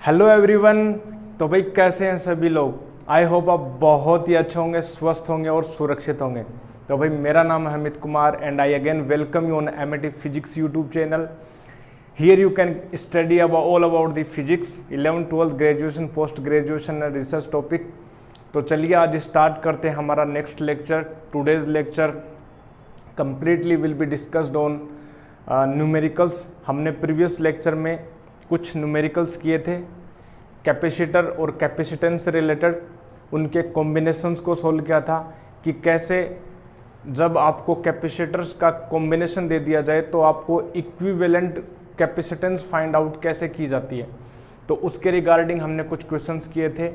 Hello everyone. तो भाई कैसे हैं सभी लोग। आई होप आप बहुत ही अच्छे होंगे, स्वस्थ होंगे और सुरक्षित होंगे। तो भाई मेरा नाम है Amit Kumar and I again welcome you on MAT physics YouTube channel. Here you can study all about the physics 11th 12th graduation, post graduation and research topic. तो चलिए आज स्टार्ट करते हैं हमारा next lecture. Today's lecture completely will be discussed on numericals. हमने previous lecture में कुछ numericals किए थे, कैपेसिटर और कैपेसिटेंस से रिलेटेड उनके कॉम्बिनेशंस को सोल्व किया था कि कैसे जब आपको कैपेसिटर्स का कॉम्बिनेशन दे दिया जाए तो आपको इक्विवेलेंट कैपेसिटेंस फाइंड आउट कैसे की जाती है। तो उसके रिगार्डिंग हमने कुछ क्वेश्चंस किए थे,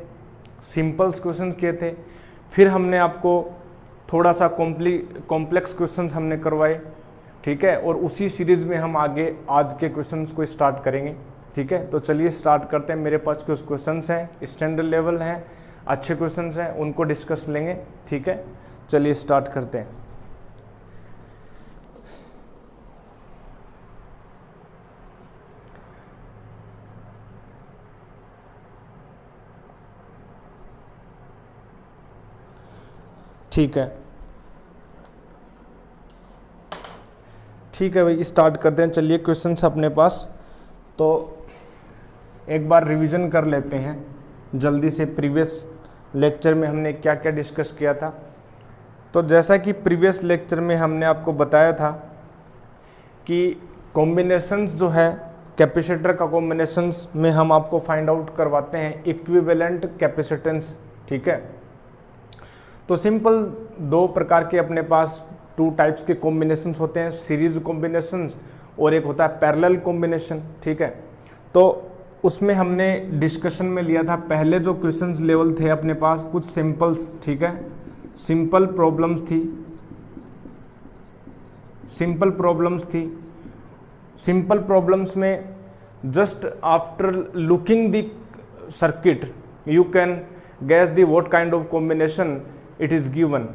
सिंपल्स क्वेश्चंस किए थे। फिर हमने आपको थोड़ा सा कॉम्प्लेक्स क्वेश्चंस हमने करवाए, ठीक है। और उसी सीरीज़ में हम आगे आज के क्वेश्चंस को स्टार्ट करेंगे, ठीक है। तो चलिए स्टार्ट करते हैं। मेरे पास कुछ क्वेश्चंस हैं, स्टैंडर्ड लेवल हैं, अच्छे क्वेश्चंस हैं, उनको डिस्कस लेंगे, ठीक है। चलिए स्टार्ट करते हैं। ठीक है भाई स्टार्ट करते हैं। चलिए क्वेश्चंस अपने पास तो एक बार रिवीजन कर लेते हैं जल्दी से। प्रीवियस लेक्चर में हमने क्या क्या डिस्कस किया था। तो जैसा कि प्रीवियस लेक्चर में हमने आपको बताया था कि कॉम्बिनेशंस जो है कैपेसिटर का कॉम्बिनेशंस में हम आपको फाइंड आउट करवाते हैं इक्विवेलेंट कैपेसिटेंस, ठीक है। तो सिंपल दो प्रकार के अपने पास टू टाइप्स के कॉम्बिनेशंस होते हैं, सीरीज कॉम्बिनेशंस और एक होता है पैरेलल कॉम्बिनेशन, ठीक है। तो उसमें हमने डिस्कशन में लिया था, पहले जो क्वेश्चंस लेवल थे अपने पास कुछ सिंपल्स, ठीक है, सिंपल प्रॉब्लम्स थी। सिंपल प्रॉब्लम्स में just after looking the circuit you can gas the what kind of combination it is given.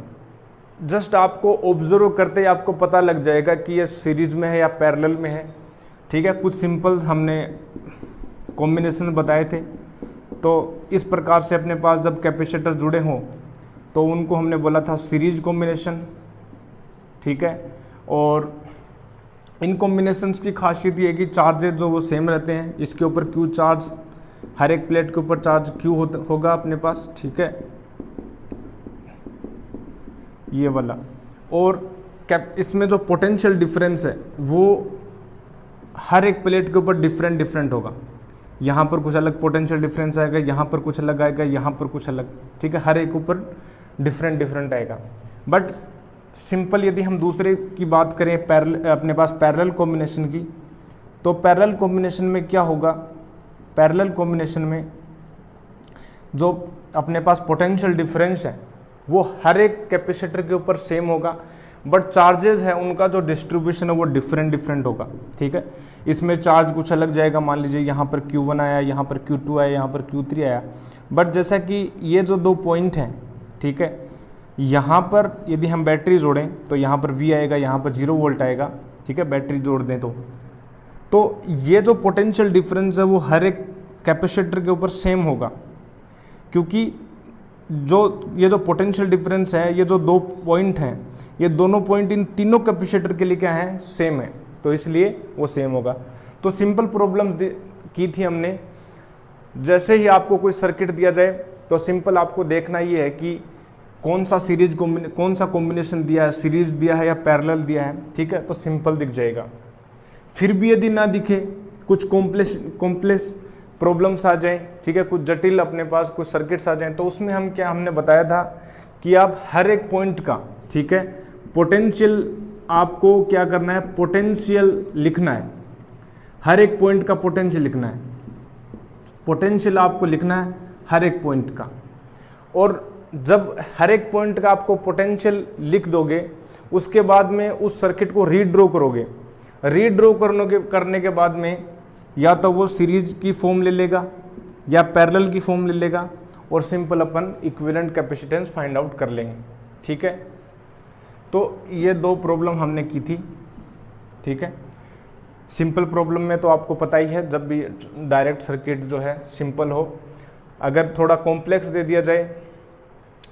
Just आपको ऑब्जर्व करते ही आपको पता लग जाएगा कि ये सीरीज में है या पैरेलल में है, ठीक है। कुछ सिंपल हमने कॉम्बिनेशन बताए थे। तो इस प्रकार से अपने पास जब कैपेसिटर जुड़े हों तो उनको हमने बोला था सीरीज कॉम्बिनेशन, ठीक है। और इन कॉम्बिनेशंस की खासियत ये है कि चार्जेस जो वो सेम रहते हैं। इसके ऊपर क्यू चार्ज, हर एक प्लेट के ऊपर चार्ज क्यू होगा अपने पास, ठीक है, ये वाला। और इसमें जो पोटेंशियल डिफरेंस है वो हर एक प्लेट के ऊपर डिफरेंट होगा। यहाँ पर कुछ अलग पोटेंशियल डिफरेंस आएगा, यहाँ पर कुछ अलग आएगा, यहाँ पर कुछ अलग, ठीक है। हर एक ऊपर डिफरेंट आएगा। बट सिंपल यदि हम दूसरे की बात करें अपने पास पैरेलल कॉम्बिनेशन की, तो पैरेलल कॉम्बिनेशन में क्या होगा, पैरेलल कॉम्बिनेशन में जो अपने पास पोटेंशियल डिफरेंस है वो हर एक कैपेसिटर के ऊपर सेम होगा, बट चार्जेस है उनका जो डिस्ट्रीब्यूशन है वो डिफरेंट होगा, ठीक है। इसमें चार्ज कुछ अलग जाएगा, मान लीजिए यहाँ पर Q1 आया, यहाँ पर Q2 आया, यहाँ पर Q3 आया। बट जैसा कि ये जो दो पॉइंट हैं, ठीक है, यहाँ पर यदि हम बैटरी जोड़ें तो यहाँ पर V आएगा, यहाँ पर 0 वोल्ट आएगा, ठीक है, बैटरी जोड़ दें तो ये जो पोटेंशियल डिफरेंस है वो हर एक कैपेसिटर के ऊपर सेम होगा, क्योंकि ये जो पोटेंशियल डिफरेंस है, ये जो दो पॉइंट हैं, ये दोनों पॉइंट इन तीनों कैपेसिटर के लिए क्या है, सेम है, तो इसलिए वो सेम होगा। तो सिंपल प्रॉब्लम्स की थी हमने। जैसे ही आपको कोई सर्किट दिया जाए तो सिंपल आपको देखना ये है कि कौन सा कॉम्बिनेशन दिया है, सीरीज दिया है या पैरेलल दिया है, ठीक है। तो सिंपल दिख जाएगा। फिर भी यदि ना दिखे, कुछ कॉम्प्लेक्स प्रॉब्लम्स आ जाएं, ठीक है, कुछ जटिल अपने पास कुछ सर्किट्स आ जाएं, तो उसमें हमने बताया था कि आप हर एक पॉइंट का, ठीक है, पोटेंशियल आपको क्या करना है, पोटेंशियल लिखना है। हर एक पॉइंट का पोटेंशियल लिखना है, पोटेंशियल आपको लिखना है हर एक पॉइंट का। और जब हर एक पॉइंट का आपको पोटेंशियल लिख दोगे, उसके बाद में उस सर्किट को रीड्रॉ करोगे। रीड्रॉ करने के बाद में या तो वो सीरीज की फॉर्म ले लेगा या पैरेलल की फॉर्म ले लेगा, और सिंपल अपन इक्विवेलेंट कैपेसिटेंस फाइंड आउट कर लेंगे, ठीक है। तो ये दो प्रॉब्लम हमने की थी, ठीक है। सिंपल प्रॉब्लम में तो आपको पता ही है, जब भी डायरेक्ट सर्किट जो है सिंपल हो, अगर थोड़ा कॉम्प्लेक्स दे दिया जाए,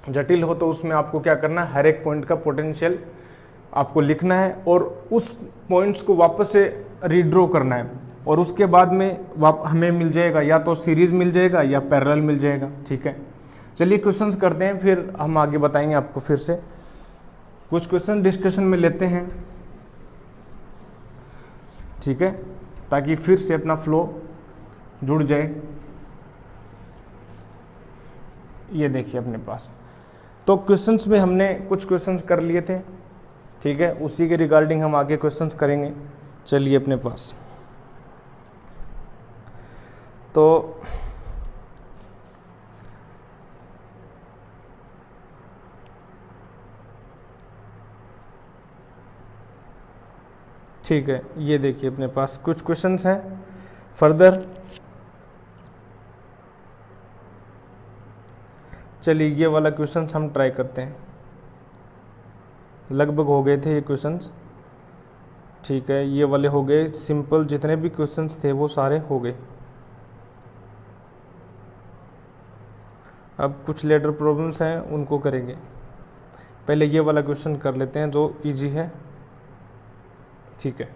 जटिल हो, तो उसमें आपको क्या करना है, हर एक पॉइंट का पोटेंशियल आपको लिखना है और उस पॉइंट्स को वापस से रीड्रॉ करना है, और उसके बाद में हमें मिल जाएगा या तो सीरीज़ मिल जाएगा या पैरेलल मिल जाएगा। ठीक है, चलिए क्वेश्चंस करते हैं, फिर हम आगे बताएंगे आपको। फिर से कुछ क्वेश्चन डिस्कशन में लेते हैं, ठीक है, ताकि फिर से अपना फ्लो जुड़ जाए। ये देखिए अपने पास तो क्वेश्चंस में हमने कुछ क्वेश्चंस कर लिए थे, ठीक है, उसी के रिगार्डिंग हम आगे क्वेश्चंस करेंगे। चलिए अपने पास तो ठीक है, ये देखिए अपने पास कुछ क्वेश्चंस हैं फर्दर। चलिए ये वाला क्वेश्चंस हम ट्राई करते हैं, लगभग हो गए थे ये क्वेश्चंस। ठीक है, ये वाले हो गए सिंपल, जितने भी क्वेश्चंस थे वो सारे हो गए। अब कुछ लेटर प्रॉब्लम्स हैं उनको करेंगे, पहले ये वाला क्वेश्चन कर लेते हैं जो इजी है। ठीक है,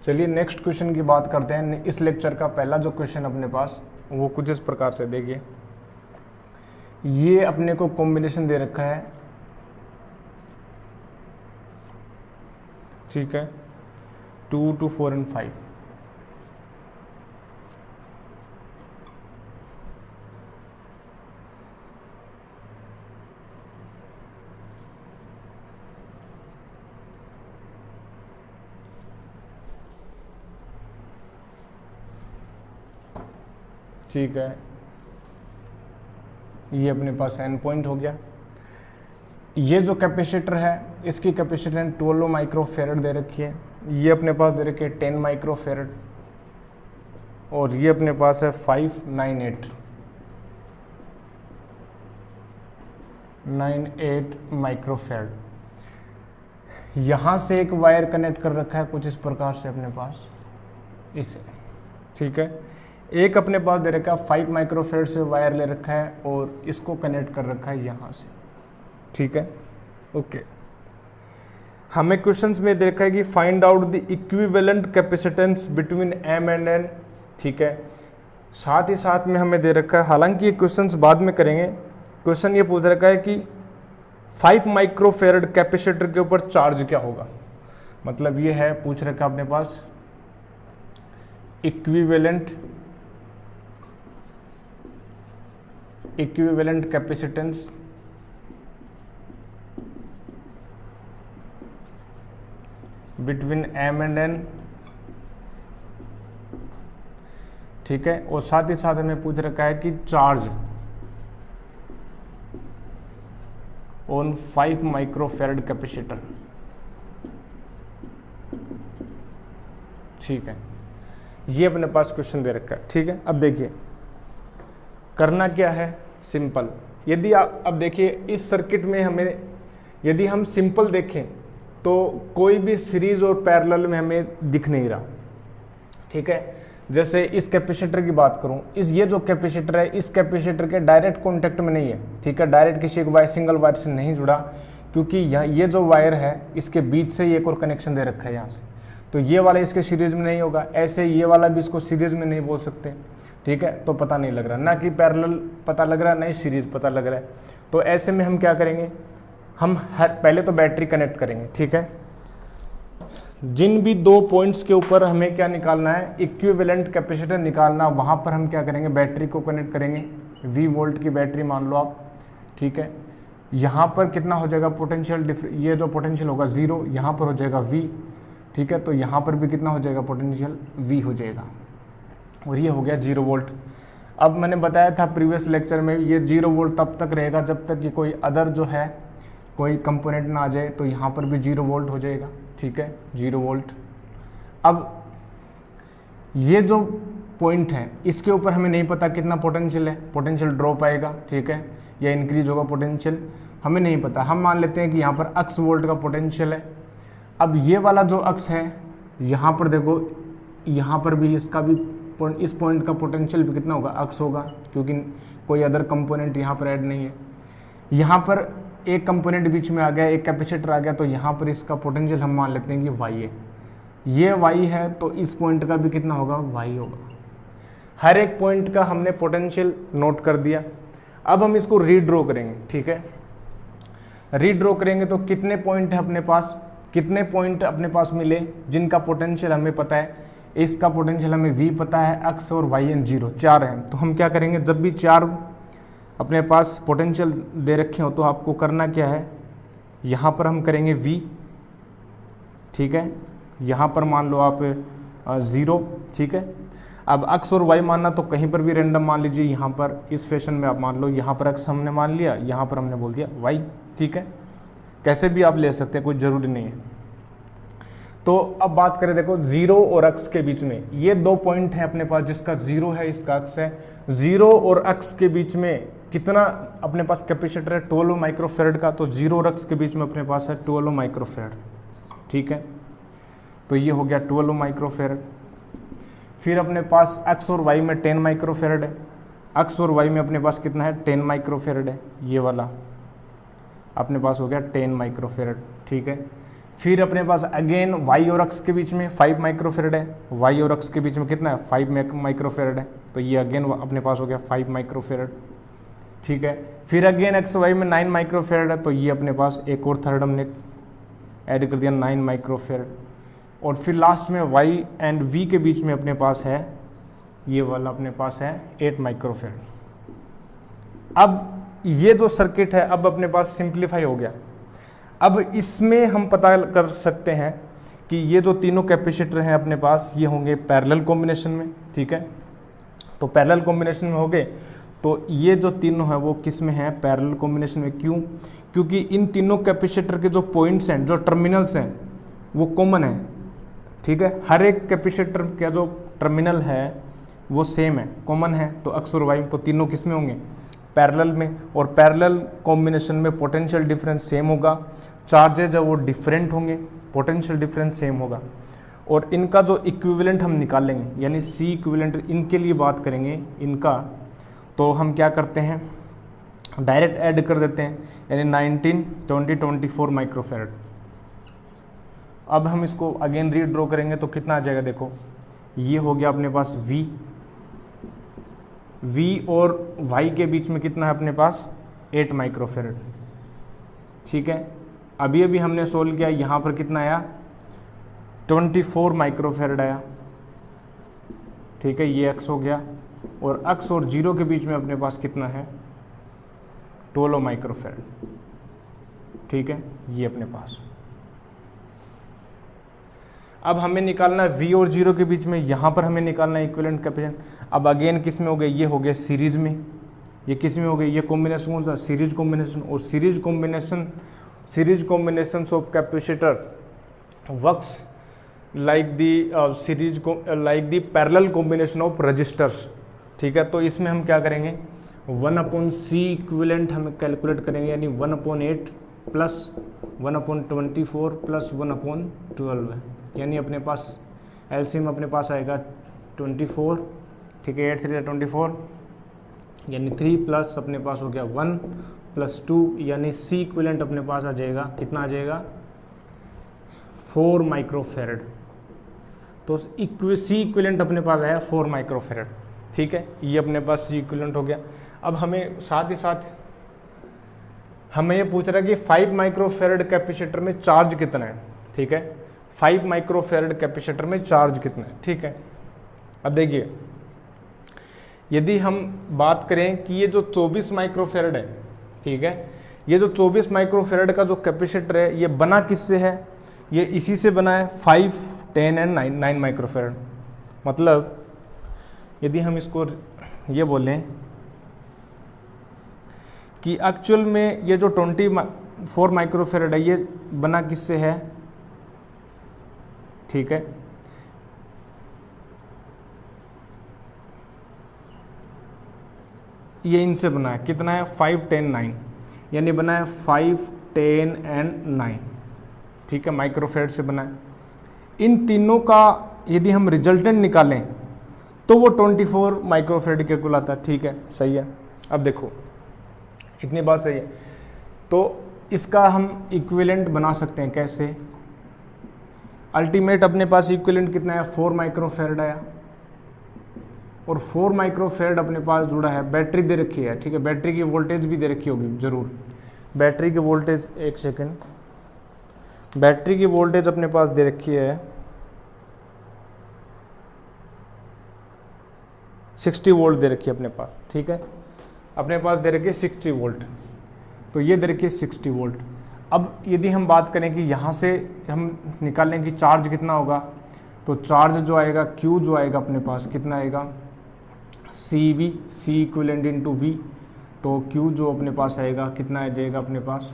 चलिए नेक्स्ट क्वेश्चन की बात करते हैं। इस लेक्चर का पहला जो क्वेश्चन अपने पास वो कुछ इस प्रकार से, देखिए ये अपने को कॉम्बिनेशन दे रखा है, ठीक है, 2 to 4 and 5। ठीक है, ये अपने पास एन पॉइंट हो गया। ये जो कैपेसिटर है इसकी कैपेसिटेंस 12 माइक्रोफेरेड दे रखी है, ये अपने पास दे रखी है 10 माइक्रोफेरेड, और ये अपने पास है 598 माइक्रोफेरेड। यहाँ से एक वायर कनेक्ट कर रखा है कुछ इस प्रकार से अपने पास इसे, ठीक है, एक अपने पास दे रखा है 5 माइक्रोफेरेड से वायर ले रखा है और इसको कनेक्ट कर रखा है यहाँ से। ठीक है, ओके। हमें क्वेश्चंस में दे रखा है कि find out the equivalent capacitance between M and N. ठीक है, साथ ही साथ में हमें दे रखा है, हालांकि ये क्वेश्चंस बाद में करेंगे, क्वेश्चन ये पूछ रखा है कि 5 माइक्रोफेरेड कैपेसिटर के ऊपर चार्ज क्या होगा। मतलब ये है, पूछ रखा है अपने पास equivalent capacitance between M and N. ठीक है, और साथ ही साथ हमें पूछ रखा है कि चार्ज ऑन 5 माइक्रोफेरेड कैपेसिटर। ठीक है, ये अपने पास क्वेश्चन दे रखा है। ठीक है, अब देखिए करना क्या है, सिंपल। यदि आप अब देखिए इस सर्किट में हमें, यदि हम सिंपल देखें तो कोई भी सीरीज और पैरेलल में हमें दिख नहीं रहा। ठीक है, जैसे इस कैपेसिटर की बात करूं, ये जो कैपेसिटर है इस कैपेसिटर के डायरेक्ट कॉन्टेक्ट में नहीं है। ठीक है, डायरेक्ट किसी एक वायर, सिंगल वायर से नहीं जुड़ा, क्योंकि ये जो वायर है इसके बीच से एक और कनेक्शन दे रखा है यहाँ से, तो ये वाला इसके सीरीज में नहीं होगा। ऐसे ये वाला भी इसको सीरीज में नहीं बोल सकते। ठीक है, तो पता नहीं लग रहा, ना कि पैरेलल पता लग रहा, ना ही सीरीज पता लग रहा है। तो ऐसे में हम क्या करेंगे, हम पहले तो बैटरी कनेक्ट करेंगे। ठीक है, जिन भी दो पॉइंट्स के ऊपर हमें क्या निकालना है, इक्विवेलेंट कैपेसिटर निकालना, वहाँ पर हम क्या करेंगे, बैटरी को कनेक्ट करेंगे। V वोल्ट की बैटरी मान लो आप। ठीक है, यहाँ पर कितना हो जाएगा पोटेंशियल, ये जो पोटेंशियल होगा 0, यहाँ पर हो जाएगा V। ठीक है, तो यहाँ पर भी कितना हो जाएगा पोटेंशियल, V हो जाएगा, और ये हो गया 0 वोल्ट। अब मैंने बताया था प्रीवियस लेक्चर में, ये 0 वोल्ट तब तक रहेगा जब तक कि कोई अदर जो है कोई कंपोनेंट ना आ जाए, तो यहाँ पर भी 0 वोल्ट हो जाएगा। ठीक है, 0 वोल्ट। अब ये जो पॉइंट है इसके ऊपर हमें नहीं पता कितना पोटेंशियल है, पोटेंशियल ड्रॉप आएगा। ठीक है, या इंक्रीज होगा पोटेंशियल, हमें नहीं पता। हम मान लेते हैं कि यहाँ पर x वोल्ट का पोटेंशियल है। अब ये वाला जो अक्स है, यहाँ पर देखो यहाँ पर भी इसका भी इस पॉइंट का पोटेंशियल भी कितना होगा, अक्स होगा, क्योंकि कोई अदर कंपोनेंट यहाँ पर ऐड नहीं है। यहाँ पर एक कंपोनेंट बीच में आ गया, एक कैपेसिटर आ गया, तो यहाँ पर इसका पोटेंशियल हम मान लेते हैं कि वाई है। ये वाई है तो इस पॉइंट का भी कितना होगा, वाई होगा। हर एक पॉइंट का हमने पोटेंशियल नोट कर दिया। अब हम इसको रीड्रॉ करेंगे, ठीक है। रीड्रॉ करेंगे तो कितने पॉइंट है अपने पास, कितने पॉइंट अपने पास मिले जिनका पोटेंशियल हमें पता है। इसका पोटेंशियल हमें v पता है, x और y एंड 0 4 हैं। तो हम क्या करेंगे, जब भी 4 अपने पास पोटेंशियल दे रखे हो तो आपको करना क्या है, यहाँ पर हम करेंगे v, ठीक है। यहाँ पर मान लो आप 0, ठीक है। अब x और y मानना तो कहीं पर भी रैंडम मान लीजिए, यहाँ पर इस फैशन में आप मान लो, यहाँ पर x हमने मान लिया, यहाँ पर हमने बोल दिया y, ठीक है। कैसे भी आप ले सकते हैं, कोई ज़रूरी नहीं है। तो अब बात करें, देखो 0 और x के बीच में ये 2 पॉइंट है अपने पास, जिसका 0 है, इसका x है। 0 और x के बीच में कितना अपने पास कैपेसिटर है, 12 माइक्रोफेरेड का। तो 0 और x के बीच में अपने पास है 12 माइक्रोफेरेड, ठीक है। तो ये हो गया 12 माइक्रोफेरेड। फिर अपने पास x और y में 10 माइक्रोफेरेड है। x और y में अपने पास कितना है, 10 माइक्रोफेरेड है। ये वाला अपने पास हो गया 10 माइक्रोफेरेड, ठीक है। फिर अपने पास अगेन y और x के बीच में 5 माइक्रोफेरेड है। y और x के बीच में कितना है, 5 माइक्रोफेरेड है। तो ये अगेन अपने पास हो गया 5 माइक्रोफेरेड, ठीक है। फिर अगेन x y में 9 माइक्रोफेरेड है। तो ये अपने पास एक और थर्ड हमने ऐड कर दिया, 9 माइक्रोफेरेड। और फिर लास्ट में y एंड v के बीच में अपने पास है, ये वाला अपने पास है 8 माइक्रोफेरेड। अब ये जो सर्किट है अब अपने पास सिंप्लीफाई हो गया। अब इसमें हम पता कर सकते हैं कि ये जो तीनों कैपेसिटर हैं अपने पास, ये होंगे पैरेलल कॉम्बिनेशन में, ठीक है। तो पैरेलल कॉम्बिनेशन में हो गए, तो ये जो तीनों हैं वो किस में हैं, पैरेलल कॉम्बिनेशन में। क्यों, क्योंकि इन तीनों कैपेसिटर के जो पॉइंट्स हैं, जो टर्मिनल्स हैं, वो कॉमन है, ठीक है। हर एक कैपेसिटर का जो टर्मिनल है वो सेम है, कॉमन है। तो x और y तो तीनों किस में होंगे, पैरेलल में। और पैरेलल कॉम्बिनेशन में पोटेंशियल डिफरेंस सेम होगा, चार्जेज है वो डिफरेंट होंगे, पोटेंशियल डिफरेंस सेम होगा। और इनका जो इक्विवेलेंट हम निकालेंगे, यानी C इक्विवेलेंट, इनके लिए बात करेंगे इनका, तो हम क्या करते हैं, डायरेक्ट ऐड कर देते हैं, यानी 19, 20, 24 माइक्रोफेरेड। अब हम इसको अगेन रीड्रॉ करेंगे तो कितना आ जाएगा, देखो ये हो गया अपने पास v और y के बीच में कितना है अपने पास, 8 माइक्रोफेरेड, ठीक है। अभी अभी हमने सोल्व किया, यहाँ पर कितना आया, 24 माइक्रोफेरेड आया, ठीक है। ये x हो गया। और x और 0 के बीच में अपने पास कितना है, 12 माइक्रोफेरेड, ठीक है। ये अपने पास अब हमें निकालना है v और 0 के बीच में, यहाँ पर हमें निकालना है इक्विवेलेंट कैपेसिटेंस। अब अगेन किस में हो गए, ये हो गए सीरीज में, ये किस में हो गए, ये कॉम्बिनेशन कौन सा, सीरीज कॉम्बिनेशन। और series combination of capacitor works like the parallel combination of resistors, ठीक है। तो इसमें हम क्या करेंगे, 1/c इक्विवेलेंट हम कैलकुलेट करेंगे, यानी 1/8 प्लस 1/24 प्लस 1/12 है। यानी अपने पास एलसीएम अपने पास आएगा 24, ठीक है। 8 3 24, यानी 3 प्लस अपने पास हो गया 1 प्लस 2, यानी C इक्विवेलेंट अपने पास आ जाएगा, कितना आ जाएगा, 4 माइक्रोफेरेड। तो C इक्विवेलेंट अपने पास आया 4 माइक्रोफेरेड, ठीक है। ये अपने पास C इक्विवेलेंट हो गया। अब हमें साथ ही साथ हमें ये पूछ रहा है कि 5 माइक्रोफेरेड कैपेसिटर में चार्ज कितना है, ठीक है। 5 माइक्रोफेरेड कैपेसिटर में चार्ज कितना है, ठीक है। अब देखिए, यदि हम बात करें कि ये जो 24 माइक्रोफेरेड है, ठीक है, ये जो 24 माइक्रोफेरेड का जो कैपेसिटर है, ये बना किससे है, ये इसी से बना है, 5, 10 एंड 9 माइक्रोफेरेड। मतलब यदि हम इसको ये बोलें कि एक्चुअल में ये जो 24 माइक्रोफेरेड है, ये बना किससे है, ठीक है। ये इनसे बना है, कितना है, 5, 10, 9, यानी बना है 5, 10 एंड 9, ठीक है, माइक्रोफेरेड से बना है। इन तीनों का यदि हम रिजल्टेंट निकालें तो वो 24 माइक्रोफेरेड के कहलाता है। ठीक है, सही है। अब देखो इतनी बात सही है, तो इसका हम इक्विवेलेंट बना सकते हैं कैसे? अल्टीमेट अपने पास इक्विवेलेंट कितना है, 4 माइक्रोफेरेड आया, और 4 माइक्रोफेरेड अपने पास जुड़ा है, बैटरी दे रखी है। ठीक है, बैटरी की वोल्टेज भी दे रखी होगी जरूर, बैटरी की वोल्टेज, एक सेकेंड, बैटरी की वोल्टेज अपने पास दे रखी है 60 वोल्ट दे रखी है अपने पास। ठीक है, अपने पास दे रखी है 60 वोल्ट, तो ये दे रखी है 60 वोल्ट। अब यदि हम बात करें कि यहाँ से हम निकालें कि चार्ज कितना होगा, तो चार्ज जो आएगा, Q जो आएगा अपने पास कितना आएगा, CV, C equivalent into V, तो Q जो अपने पास आएगा कितना आ जाएगा अपने पास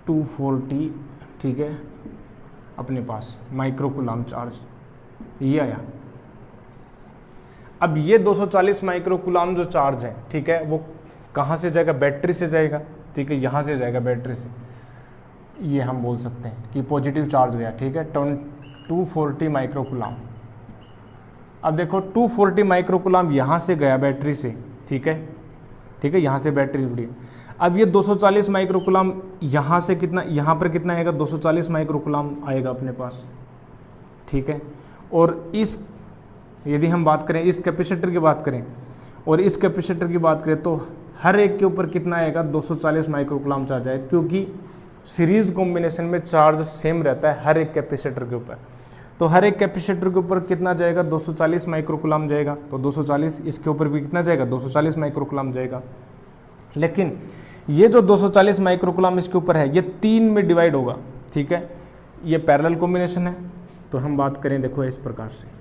240, ठीक है, अपने पास माइक्रोकुलाम चार्ज, ये आया। अब ये 240 माइक्रोकुलाम जो चार्ज है, ठीक है, वो कहाँ से जाएगा, बैटरी से जाएगा। ठीक है, यहाँ से जाएगा बैटरी से, ये हम बोल सकते हैं कि पॉजिटिव चार्ज गया। ठीक है, 240 माइक्रोकुलाम। अब देखो 240 माइक्रोकुलाम यहाँ से गया बैटरी से, ठीक है, ठीक है, यहाँ से बैटरी जुड़ी है। अब ये 240 माइक्रोकुलाम यहाँ से कितना, यहाँ पर कितना आएगा, 240 माइक्रोकुलाम आएगा अपने पास। ठीक है, और इस यदि हम बात करें इस कैपेसिटर की बात करें और इस कैपेसिटर की बात करें, तो हर एक के ऊपर कितना आएगा, 240 माइक्रोकुलाम चार्ज आएगा, क्योंकि सीरीज कॉम्बिनेशन में चार्ज सेम रहता है हर एक कैपेसिटर के ऊपर। तो हर एक कैपेसिटर के ऊपर कितना जाएगा, 240 माइक्रोकुलाम जाएगा, तो 240, इसके ऊपर भी कितना जाएगा, 240 माइक्रोकुलाम जाएगा। लेकिन ये जो 240 माइक्रोकुलाम इसके ऊपर है, ये 3 में डिवाइड होगा। ठीक है, ये पैरेलल कॉम्बिनेशन है। तो हम बात करें देखो इस प्रकार से,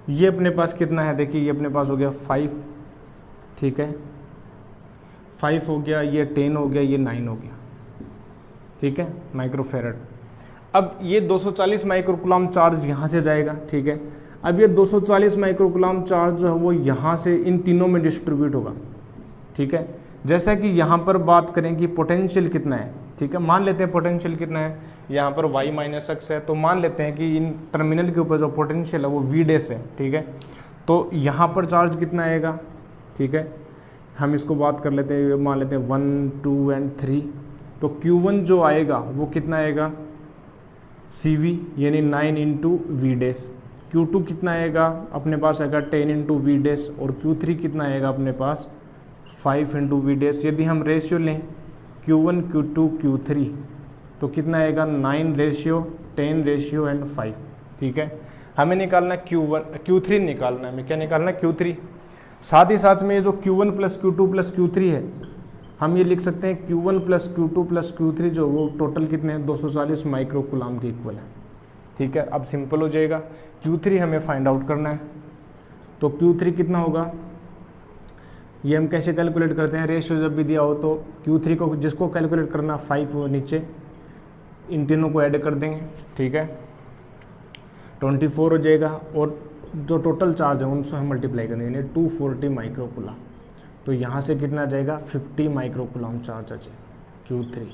ये अपने पास कितना है, देखिए ये अपने पास हो गया 5, ठीक है, 5 हो गया, ये 10 हो गया, ये 9 हो गया। ठीक है, माइक्रोफेरेड। अब ये 240 माइक्रोकुलाम चार्ज यहाँ से जाएगा। ठीक है, अब ये 240 माइक्रोकुलाम चार्ज जो है वो यहाँ से इन तीनों में डिस्ट्रीब्यूट होगा। ठीक है, जैसा कि यहाँ पर बात करें कि पोटेंशियल कितना है। ठीक है, मान लेते हैं पोटेंशियल कितना है, यहाँ पर y माइनस एक्स है, तो मान लेते हैं कि इन टर्मिनल के ऊपर जो पोटेंशियल है वो v डैश है। ठीक है, तो यहाँ पर चार्ज कितना आएगा। ठीक है, हम इसको बात कर लेते हैं, मान लेते हैं 1, 2 एंड 3, तो Q1 जो आएगा वो कितना आएगा, CV यानी 9 इंटू वी डैश। Q2 कितना आएगा अपने पास, आएगा 10 इंटू वी डैश, और Q3 कितना आएगा अपने पास 5 इंटू वी डैश। यदि हम रेशियो लें Q1, Q2, Q3, तो कितना आएगा 9 रेशियो 10 रेशियो एंड 5। ठीक है, हमें निकालना Q3 निकालना है, हमें क्या निकालना है, Q3। साथ ही साथ में ये जो Q1 plus Q2 plus Q3 है, हम ये लिख सकते हैं Q1 plus Q2 plus Q3 जो वो टोटल कितने हैं, 240 माइक्रोकुलाम के इक्वल है। ठीक है, अब सिंपल हो जाएगा, Q3 हमें फाइंड आउट करना है, तो Q3 कितना होगा, ये हम कैसे कैलकुलेट करते हैं, रेशियो जब भी दिया हो तो Q3 को जिसको कैलकुलेट करना 5 हो नीचे, इन तीनों को ऐड कर देंगे। ठीक है, 24 हो जाएगा, और जो टोटल चार्ज है उनसे हम मल्टीप्लाई कर देंगे 240 माइक्रोकुलाम, तो यहाँ से कितना जाएगा 50 माइक्रोकुलाम चार्ज आ जाए Q3,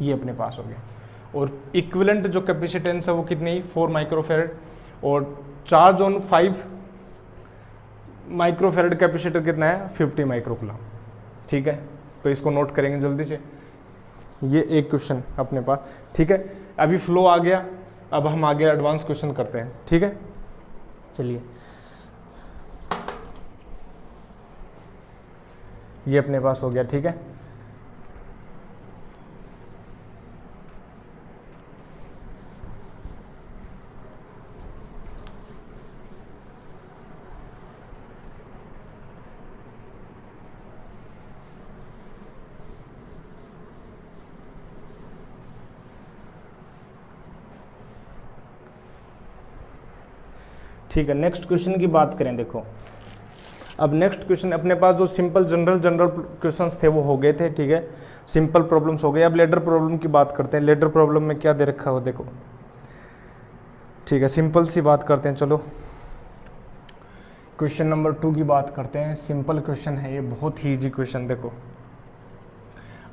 ये अपने पास हो गया। और इक्विवेलेंट जो कैपेसिटेंस है वो कितनी, 4 माइक्रोफेरेड, और चार्ज ऑन 5 माइक्रोफेरेड कैपेसिटर कितना है, 50 माइक्रोकुलाम। ठीक है, तो इसको नोट करेंगे जल्दी से, ये एक क्वेश्चन अपने पास। ठीक है, अभी फ्लो आ गया, अब हम आगे एडवांस क्वेश्चन करते हैं। ठीक है, चलिए, ये अपने पास हो गया। ठीक है, ठीक है, नेक्स्ट क्वेश्चन की बात करें। देखो अब नेक्स्ट क्वेश्चन अपने पास जो सिंपल जनरल क्वेश्चंस थे वो हो गए थे। ठीक है, सिंपल प्रॉब्लम्स हो गए। अब लेडर प्रॉब्लम की बात करते हैं। लेडर प्रॉब्लम में क्या दे रखा हो, देखो। ठीक है, सिंपल सी बात करते हैं। चलो, क्वेश्चन नंबर 2 की बात करते हैं। सिंपल क्वेश्चन है ये, बहुत ही इजी क्वेश्चन। देखो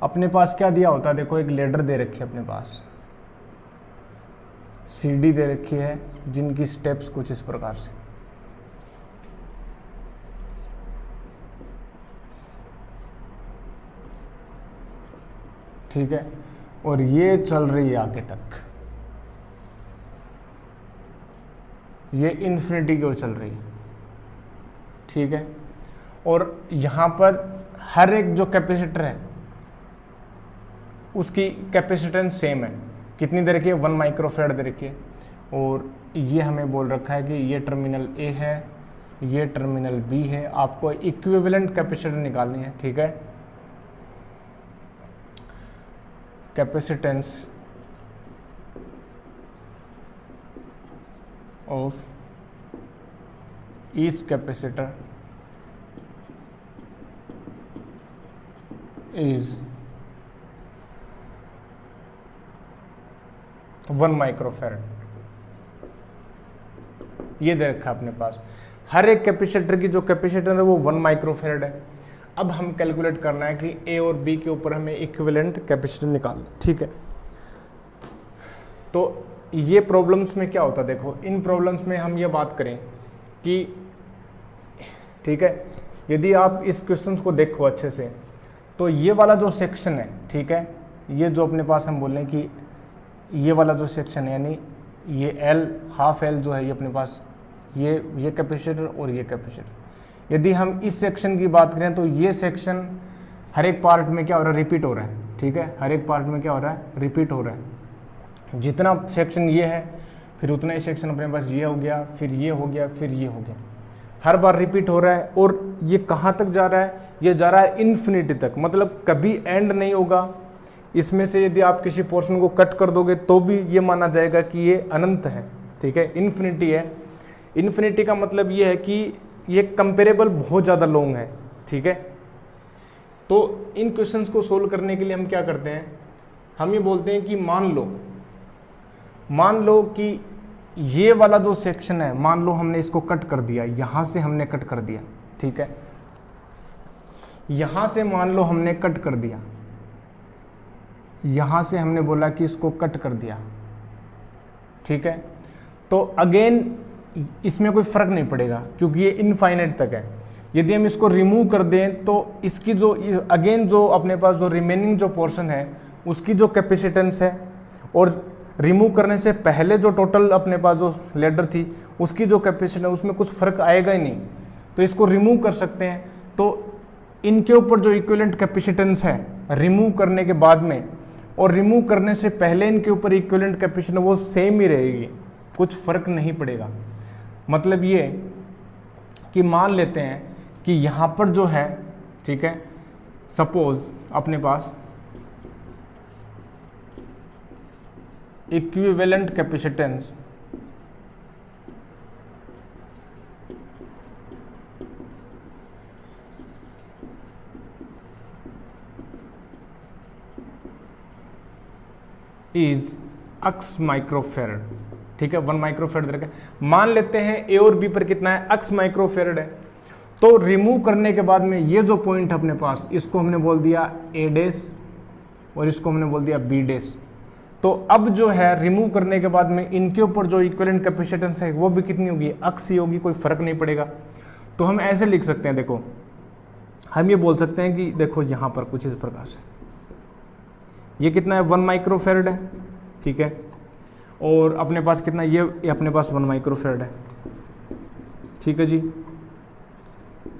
अपने पास क्या दिया होता है, देखो एक लेडर दे रखी है अपने पास, सीढ़ी दे रखी है जिनकी स्टेप्स कुछ इस प्रकार से, ठीक है, और ये चल रही है आगे तक, ये इन्फिनिटी की ओर चल रही है, ठीक है। और यहाँ पर हर एक जो कैपेसिटर है उसकी कैपेसिटेंस सेम है, कितनी दे रखी है, 1 माइक्रोफैराड दे रखी है। और ये हमें बोल रखा है कि ये टर्मिनल ए है, ये टर्मिनल बी है, आपको इक्विवेलेंट कैपेसिटर निकालनी है, ठीक है। Capacitance of each capacitor is 1 microfarad, ये दे रखा है अपने पास। हर एक कैपेसिटर की जो कैपेसिटर है वो 1 माइक्रोफैराड है। अब हम कैलकुलेट करना है कि ए और बी के ऊपर हमें इक्विवेलेंट कैपेसिटर निकालना, ठीक है। तो ये प्रॉब्लम्स में क्या होता है, देखो इन प्रॉब्लम्स में हम ये बात करें कि, ठीक है, यदि आप इस क्वेश्चंस को देखो अच्छे से, तो ये वाला जो सेक्शन है, ठीक है, ये जो अपने पास हम बोल रहे हैं कि ये वाला जो सेक्शन है, यानी ये L हाफ L जो है, ये अपने पास ये कैपेसिटर और ये कैपेसिटर। यदि हम इस सेक्शन की बात करें तो ये सेक्शन हर एक पार्ट में क्या हो रहा है, रिपीट हो रहा है, ठीक है, हर एक पार्ट में क्या हो रहा है, रिपीट हो रहा है। जितना सेक्शन ये है फिर उतना ही सेक्शन अपने पास ये हो गया, फिर ये हो गया, फिर ये हो गया, हर बार रिपीट हो रहा है। और ये कहाँ तक जा रहा है, ये जा रहा है इन्फिनिटी तक, मतलब कभी एंड नहीं होगा। इसमें से यदि आप किसी पोर्शन को कट कर दोगे तो भी ये माना जाएगा कि ये अनंत है, ठीक है, इन्फिनिटी है। इन्फिनिटी का मतलब ये है कि ये कंपेरेबल बहुत ज़्यादा लॉन्ग है, ठीक है। तो इन क्वेश्चंस को सोल्व करने के लिए हम क्या करते हैं, हम ये बोलते हैं कि मान लो कि ये वाला जो सेक्शन है, मान लो हमने इसको कट कर दिया, यहाँ से हमने कट कर दिया, ठीक है, यहाँ से मान लो हमने कट कर दिया, यहाँ से हमने बोला कि इसको कट कर दिया, ठीक है। तो अगेन इसमें कोई फर्क नहीं पड़ेगा क्योंकि ये इनफाइनाइट तक है। यदि हम इसको रिमूव कर दें तो इसकी जो अगेन जो अपने पास जो रिमेनिंग जो पोर्शन है उसकी जो कैपेसिटेंस है, और रिमूव करने से पहले जो टोटल अपने पास जो लेडर थी उसकी जो कैपेसिटेंस है उसमें कुछ फर्क आएगा ही नहीं, तो इसको रिमूव कर सकते हैं। तो इनके ऊपर जो इक्विवेलेंट कैपेसिटेंस है रिमूव करने के बाद में और रिमूव करने से पहले इनके ऊपर इक्विवेलेंट कैपेसिटेंस वो सेम ही रहेगी, कुछ फर्क नहीं पड़ेगा। मतलब ये कि मान लेते हैं कि यहाँ पर जो है, ठीक है, सपोज अपने पास equivalent capacitance is x microfarad, ठीक है, 1 माइक्रोफैराड दे रखा है। मान लेते हैं ए और बी पर कितना है, x माइक्रोफैराड है। तो रिमूव करने के बाद में ये जो पॉइंट अपने पास, इसको हमने बोल दिया ए डैश और इसको हमने बोल दिया बी डैश। तो अब जो है रिमूव करने के बाद में इनके ऊपर जो इक्विवेलेंट कैपेसिटेंस है वो भी कितनी होगी, x ही होगी, कोई फर्क नहीं पड़ेगा। तो हम ऐसे लिख सकते हैं, देखो हम ये बोल सकते हैं कि देखो यहाँ पर कुछ इस प्रकार से, ये कितना है, 1 माइक्रोफैराड है, ठीक है, और अपने पास कितना, ये अपने पास 1 माइक्रोफैराड है, ठीक है जी।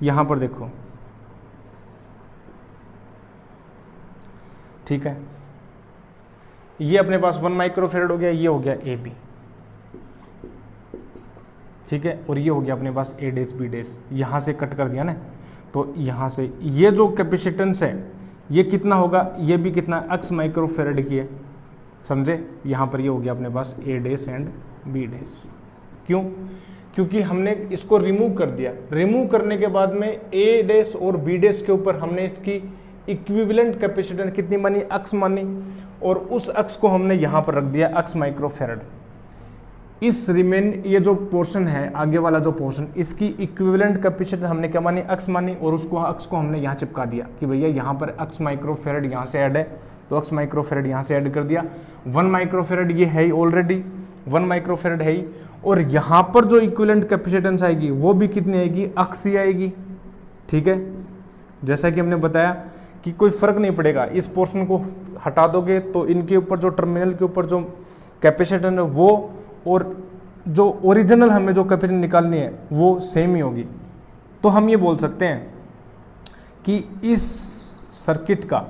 यहाँ पर देखो, ठीक है, ये अपने पास 1 माइक्रोफैराड हो गया, ये हो गया ए बी, ठीक है, और ये हो गया अपने पास ए डैश बी डैश, यहाँ से कट कर दिया ना, तो यहाँ से ये जो कैपेसिटेंस है ये कितना होगा, ये भी कितना x माइक्रोफैराड की है, समझे। यहाँ पर ये हो गया अपने पास ए डैश एंड बी डैश। क्यों, क्योंकि हमने इसको रिमूव कर दिया। रिमूव करने के बाद में ए डैश और बी डैश के ऊपर हमने इसकी इक्विवेलेंट कैपेसिटेंस कितनी मानी, x मानी, और उस x को हमने यहाँ पर रख दिया x माइक्रोफैराड। इस ये जो पोर्शन है आगे वाला जो पोर्शन, इसकी इक्विवेलेंट कैपेसिटेंस हमने क्या मानी, अक्स मानी, और उसको अक्स को हमने यहाँ चिपका दिया कि भैया यहाँ पर अक्स माइक्रोफेरेड यहाँ से ऐड है, तो अक्स माइक्रोफेरेड यहाँ से ऐड कर दिया। 1 माइक्रोफेरेड ये है ही ऑलरेडी, 1 माइक्रोफेरेड है ही, और यहाँ पर जो इक्विवेलेंट कैपेसिटेंस आएगी वो भी कितनी आएगी, अक्स ही आएगी। ठीक है, जैसा कि हमने बताया कि कोई फर्क नहीं पड़ेगा, इस पोर्शन को हटा दोगे तो इनके ऊपर जो टर्मिनल के ऊपर जो कैपेसिटेंस है वो, और जो ओरिजिनल हमें जो कैपेसिटेंस निकालनी है वो सेम ही होगी। तो हम ये बोल सकते हैं कि इस सर्किट का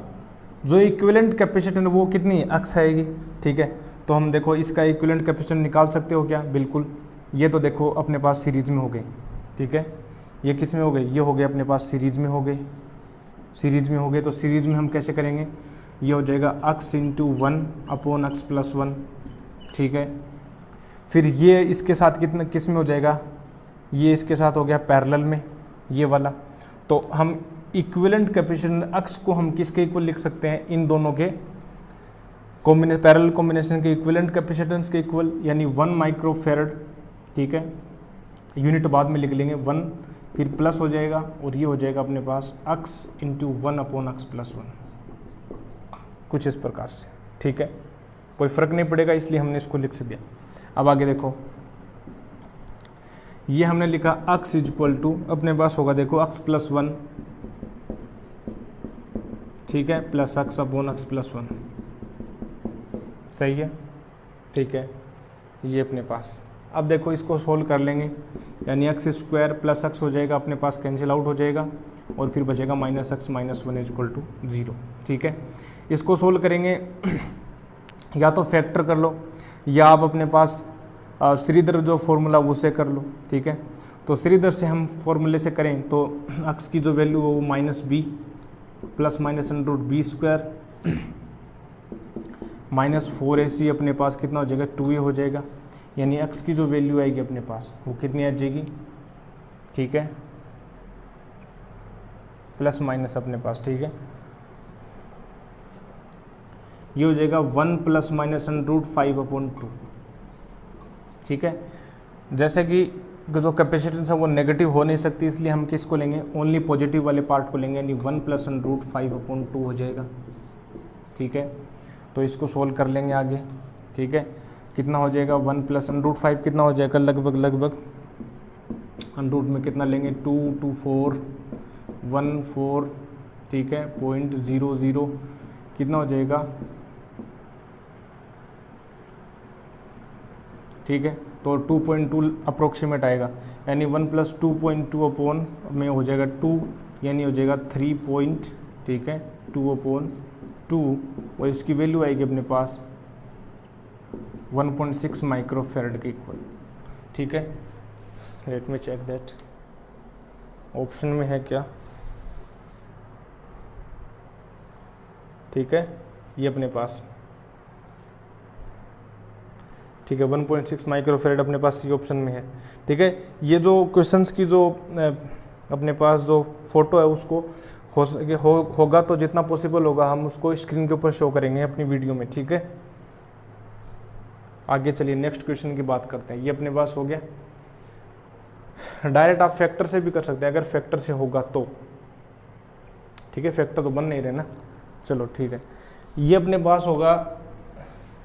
जो इक्विवेलेंट कैपेसिटेंस वो कितनी है, अक्स आएगी। ठीक है, तो हम देखो इसका इक्विवेलेंट कैपेसिटेंस निकाल सकते हो क्या, बिल्कुल। ये तो देखो अपने पास सीरीज में हो गई। ठीक है, ये किस में हो गई, ये हो गए अपने पास सीरीज में हो गई, सीरीज में हो गए। तो सीरीज में हम कैसे करेंगे, ये हो जाएगा अक्स इंटू 1 अपॉन अक्स प्लस 1। ठीक है, फिर ये इसके साथ कितना किस में हो जाएगा, ये इसके साथ हो गया पैरेलल में, ये वाला। तो हम इक्विवेलेंट कैपेसिटेंस अक्स को हम किसके इक्वल लिख सकते हैं, इन दोनों के पैरेलल कॉम्बिनेशन के इक्विवेलेंट कैपेसिटेंस के इक्वल, यानी 1 माइक्रोफेरेड। ठीक है, यूनिट बाद में लिख लेंगे 1, फिर प्लस हो जाएगा, और ये हो जाएगा अपने पास अक्स इंटू 1 अपॉन अक्स प्लस 1, कुछ इस प्रकार से। ठीक है, कोई फर्क नहीं पड़ेगा, इसलिए हमने इसको लिख से दिया। अब आगे देखो, ये हमने लिखा अक्स इज इक्वल टू, अपने पास होगा देखो अक्स प्लस 1, ठीक है, प्लस अक्स अपॉन अक्स प्लस 1, सही है। ठीक है, ये अपने पास, अब देखो इसको सोल्व कर लेंगे, यानी एक्स स्क्वायर प्लस एक्स हो जाएगा अपने पास, कैंसिल आउट हो जाएगा, और फिर बचेगा minus x minus 1 is equal to 0। ठीक है, इसको सोल्व करेंगे या तो फैक्टर कर लो, या आप अपने पास श्रीधर जो फॉर्मूला उससे कर लो। ठीक है, तो श्रीधर से हम फॉर्मूले से करें तो एक्स की जो वैल्यू है वो minus b plus minus under root b square minus 4ac अपने पास कितना हो जाएगा, 2a हो जाएगा, यानी x की जो वैल्यू आएगी अपने पास वो कितनी आ जाएगी। ठीक है, प्लस माइनस अपने पास। ठीक है, ये हो जाएगा 1 plus minus under root 5 upon 2। ठीक है, जैसे कि जो कैपेसिटेंस है वो नेगेटिव हो नहीं सकती, इसलिए हम किसको लेंगे, ओनली पॉजिटिव वाले पार्ट को लेंगे, यानी 1 प्लस अंडर रूट 5 अपॉन 2 हो जाएगा। ठीक है, तो इसको सोल्व कर लेंगे आगे। ठीक है, कितना हो जाएगा, 1 प्लस अंडर रूट 5 कितना हो जाएगा, लगभग अंडर रूट में कितना लेंगे, 2 2 4 1 4। ठीक है, 0.00 कितना हो जाएगा। ठीक है, तो 2.2 अप्रोक्सीमेट आएगा, यानी 1 प्लस 2.2 अपॉन में हो जाएगा 2, यानी हो जाएगा 3. ठीक है, 2 अपॉन 2, और इसकी वैल्यू आएगी अपने पास 1.6 माइक्रोफेरेड के इक्वल। ठीक है, let me check that option में है क्या। ठीक है, ये अपने पास, ठीक है, 1.6 माइक्रोफेरेड अपने पास सी ऑप्शन में है। ठीक है, ये जो क्वेश्चंस की जो अपने पास जो फोटो है उसको होगा तो जितना पॉसिबल होगा हम उसको स्क्रीन के ऊपर शो करेंगे अपनी वीडियो में। ठीक है, आगे चलिए नेक्स्ट क्वेश्चन की बात करते हैं। ये अपने पास हो गया, डायरेक्ट आप फैक्टर से भी कर सकते हैं अगर फैक्टर से होगा तो। ठीक है, फैक्टर तो बन नहीं रहे ना, चलो ठीक है। ये अपने पास होगा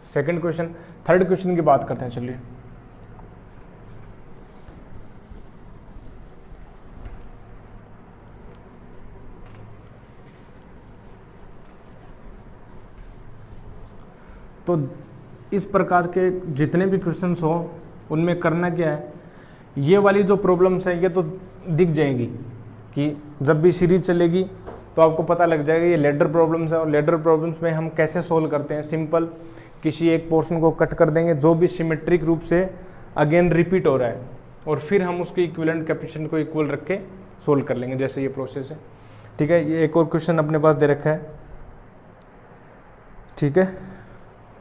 सेकंड क्वेश्चन। थर्ड क्वेश्चन की बात करते हैं, चलिए। तो इस प्रकार के जितने भी क्वेश्चंस हो उनमें करना क्या है, ये वाली जो प्रॉब्लम्स है ये तो दिख जाएंगी कि जब भी सीरीज चलेगी तो आपको पता लग जाएगा ये लेडर प्रॉब्लम्स है, और लेडर प्रॉब्लम्स में हम कैसे सोल्व करते हैं। सिंपल, किसी एक पोर्शन को कट कर देंगे जो भी सिमेट्रिक रूप से अगेन रिपीट हो रहा है, और फिर हम उसके इक्विवेलेंट कैपेसिटेंस को इक्वल रख के सोल्व कर लेंगे, जैसे ये प्रोसेस है। ठीक है, ये एक और क्वेश्चन अपने पास दे रखा है। ठीक है,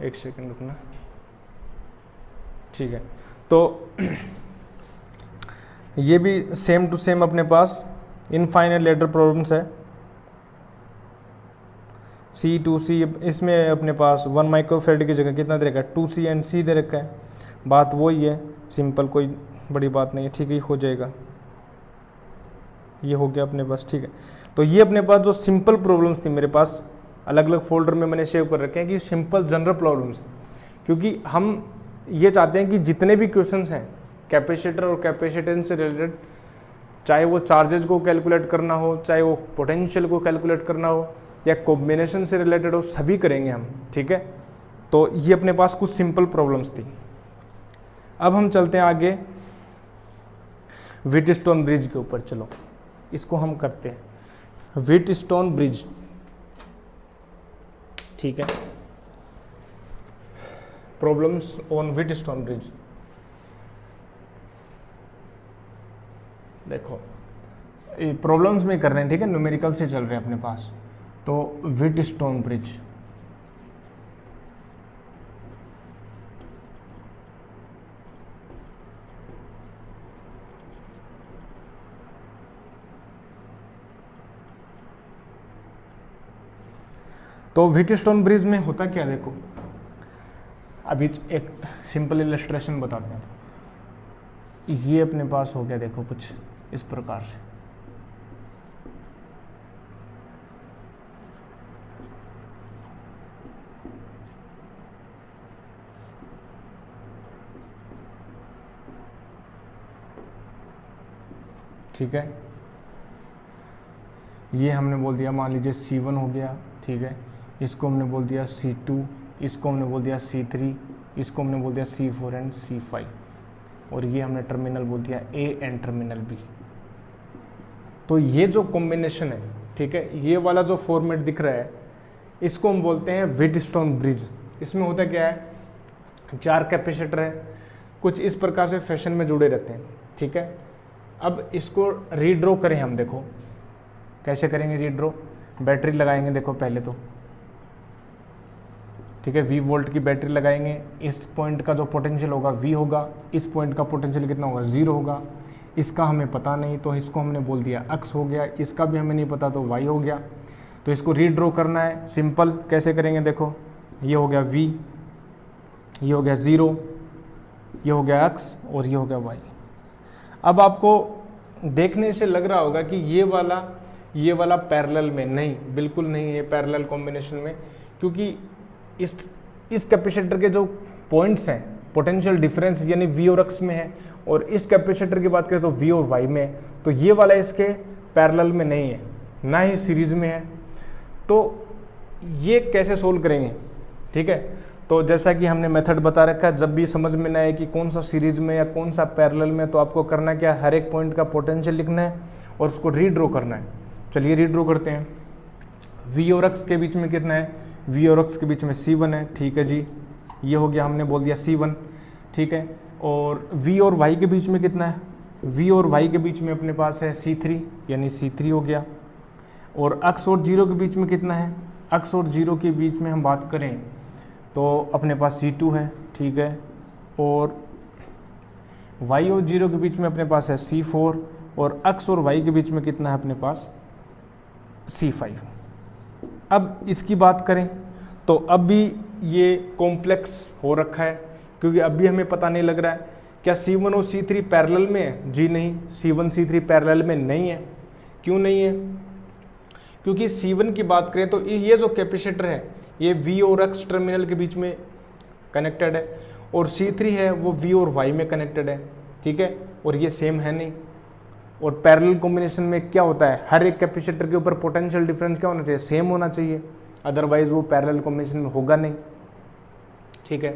एक सेकंड रुकना। ठीक है, तो ये भी सेम टू सेम अपने पास इनफाइनाइट लेडर प्रॉब्लम्स है। C2C, इसमें अपने पास 1 माइक्रोफेरेड की जगह कितना दे रखा है, 2C एंड C दे रखा है। बात वही है, सिंपल, कोई बड़ी बात नहीं है, ठीक है, हो जाएगा। ये हो गया अपने पास, ठीक है। तो ये अपने पास जो सिंपल प्रॉब्लम्स थी मेरे पास, अलग अलग फोल्डर में मैंने सेव कर रखे हैं कि सिंपल जनरल प्रॉब्लम्स, क्योंकि हम ये चाहते हैं कि जितने भी क्वेश्चंस हैं कैपेसिटर और कैपेसिटेंस से रिलेटेड, चाहे वो चार्जेज को कैलकुलेट करना हो, चाहे वो पोटेंशियल को कैलकुलेट करना हो, या कॉम्बिनेशन से रिलेटेड हो, सभी करेंगे हम, ठीक है। तो ये अपने पास कुछ सिंपल प्रॉब्लम्स थी। अब हम चलते हैं आगे व्हीटस्टोन ब्रिज के ऊपर, चलो इसको हम करते हैं। व्हीटस्टोन ब्रिज, ठीक है, प्रॉब्लम्स ऑन व्हीटस्टोन ब्रिज। देखो ये प्रॉब्लम्स में कर रहे हैं, ठीक है, न्यूमेरिकल से चल रहे हैं अपने पास। तो व्हीटस्टोन ब्रिज, तो व्हीटस्टोन ब्रिज में होता क्या, देखो अभी एक सिंपल इलस्ट्रेशन बताते हैं। ये अपने पास हो गया, देखो कुछ इस प्रकार से, ठीक है। ये हमने बोल दिया, मान लीजिए C1 हो गया, ठीक है, इसको हमने बोल दिया C2, इसको हमने बोल दिया C3, इसको हमने बोल दिया C4 एंड C5, और ये हमने टर्मिनल बोल दिया A एंड टर्मिनल B। तो ये जो कॉम्बिनेशन है, ठीक है, ये वाला जो फॉर्मेट दिख रहा है, इसको हम बोलते हैं व्हीटस्टोन ब्रिज। इसमें होता क्या है, 4 कैपेसिटर है, कुछ इस प्रकार से फैशन में जुड़े रहते हैं, ठीक है। अब इसको रीड्रॉ करें हम, देखो कैसे करेंगे रीड्रॉ। बैटरी लगाएंगे, देखो पहले तो, ठीक है, V वोल्ट की बैटरी लगाएंगे। इस पॉइंट का जो पोटेंशियल होगा V होगा, इस पॉइंट का पोटेंशियल कितना होगा, 0 होगा। इसका हमें पता नहीं, तो इसको हमने बोल दिया x हो गया। इसका भी हमें नहीं पता, तो y हो गया। तो इसको रीड्रॉ करना है, सिंपल कैसे करेंगे, देखो ये हो गया V, ये हो गया 0, ये हो गया x और ये हो गया y। अब आपको देखने से लग रहा होगा कि ये वाला पैरेलल में, नहीं, बिल्कुल नहीं है पैरेलल कॉम्बिनेशन में, क्योंकि इस कैपेसिटर के जो पॉइंट्स हैं, पोटेंशियल डिफरेंस यानी V और x में है, और इस कैपेसिटर की बात करें तो V और y में है। तो ये वाला इसके पैरेलल में नहीं है, ना ही सीरीज में है। तो ये कैसे सोल्व करेंगे, ठीक है। तो जैसा कि हमने मेथड बता रखा है, जब भी समझ में ना आए कि कौन सा सीरीज में या कौन सा पैरेलल में, तो आपको करना क्या, हर एक पॉइंट का पोटेंशियल लिखना है और उसको रीड्रॉ करना है। चलिए रीड्रॉ करते हैं। V और x के बीच में कितना है, V और x के बीच में C1 है, ठीक है जी, ये हो गया, हमने बोल दिया C1, ठीक है। और V और y के बीच में कितना है, V और y के बीच में अपने पास है C3, यानी C3 हो गया। और x और 0 के बीच में कितना है, x और 0 के बीच में हम बात करें तो अपने पास C2 है, ठीक है। और y और 0 के बीच में अपने पास है C4, और x और y के बीच में कितना है अपने पास, C5। अब इसकी बात करें तो अब भी ये कॉम्प्लेक्स हो रखा है, क्योंकि अब भी हमें पता नहीं लग रहा है क्या C1 और C3 पैरेलल में है। जी नहीं, C1 C3 पैरेलल में नहीं है। क्यों नहीं है, क्योंकि C1 की बात करें तो ये जो कैपेसिटर है ये V और X टर्मिनल के बीच में कनेक्टेड है, और C3 है वो V और Y में कनेक्टेड है, ठीक है, और ये सेम है नहीं। और पैरेलल कॉम्बिनेशन में क्या होता है, हर एक कैपेसिटर के ऊपर पोटेंशियल डिफरेंस क्या होना चाहिए, सेम होना चाहिए, अदरवाइज वो पैरेलल कॉम्बिनेशन में होगा नहीं, ठीक है।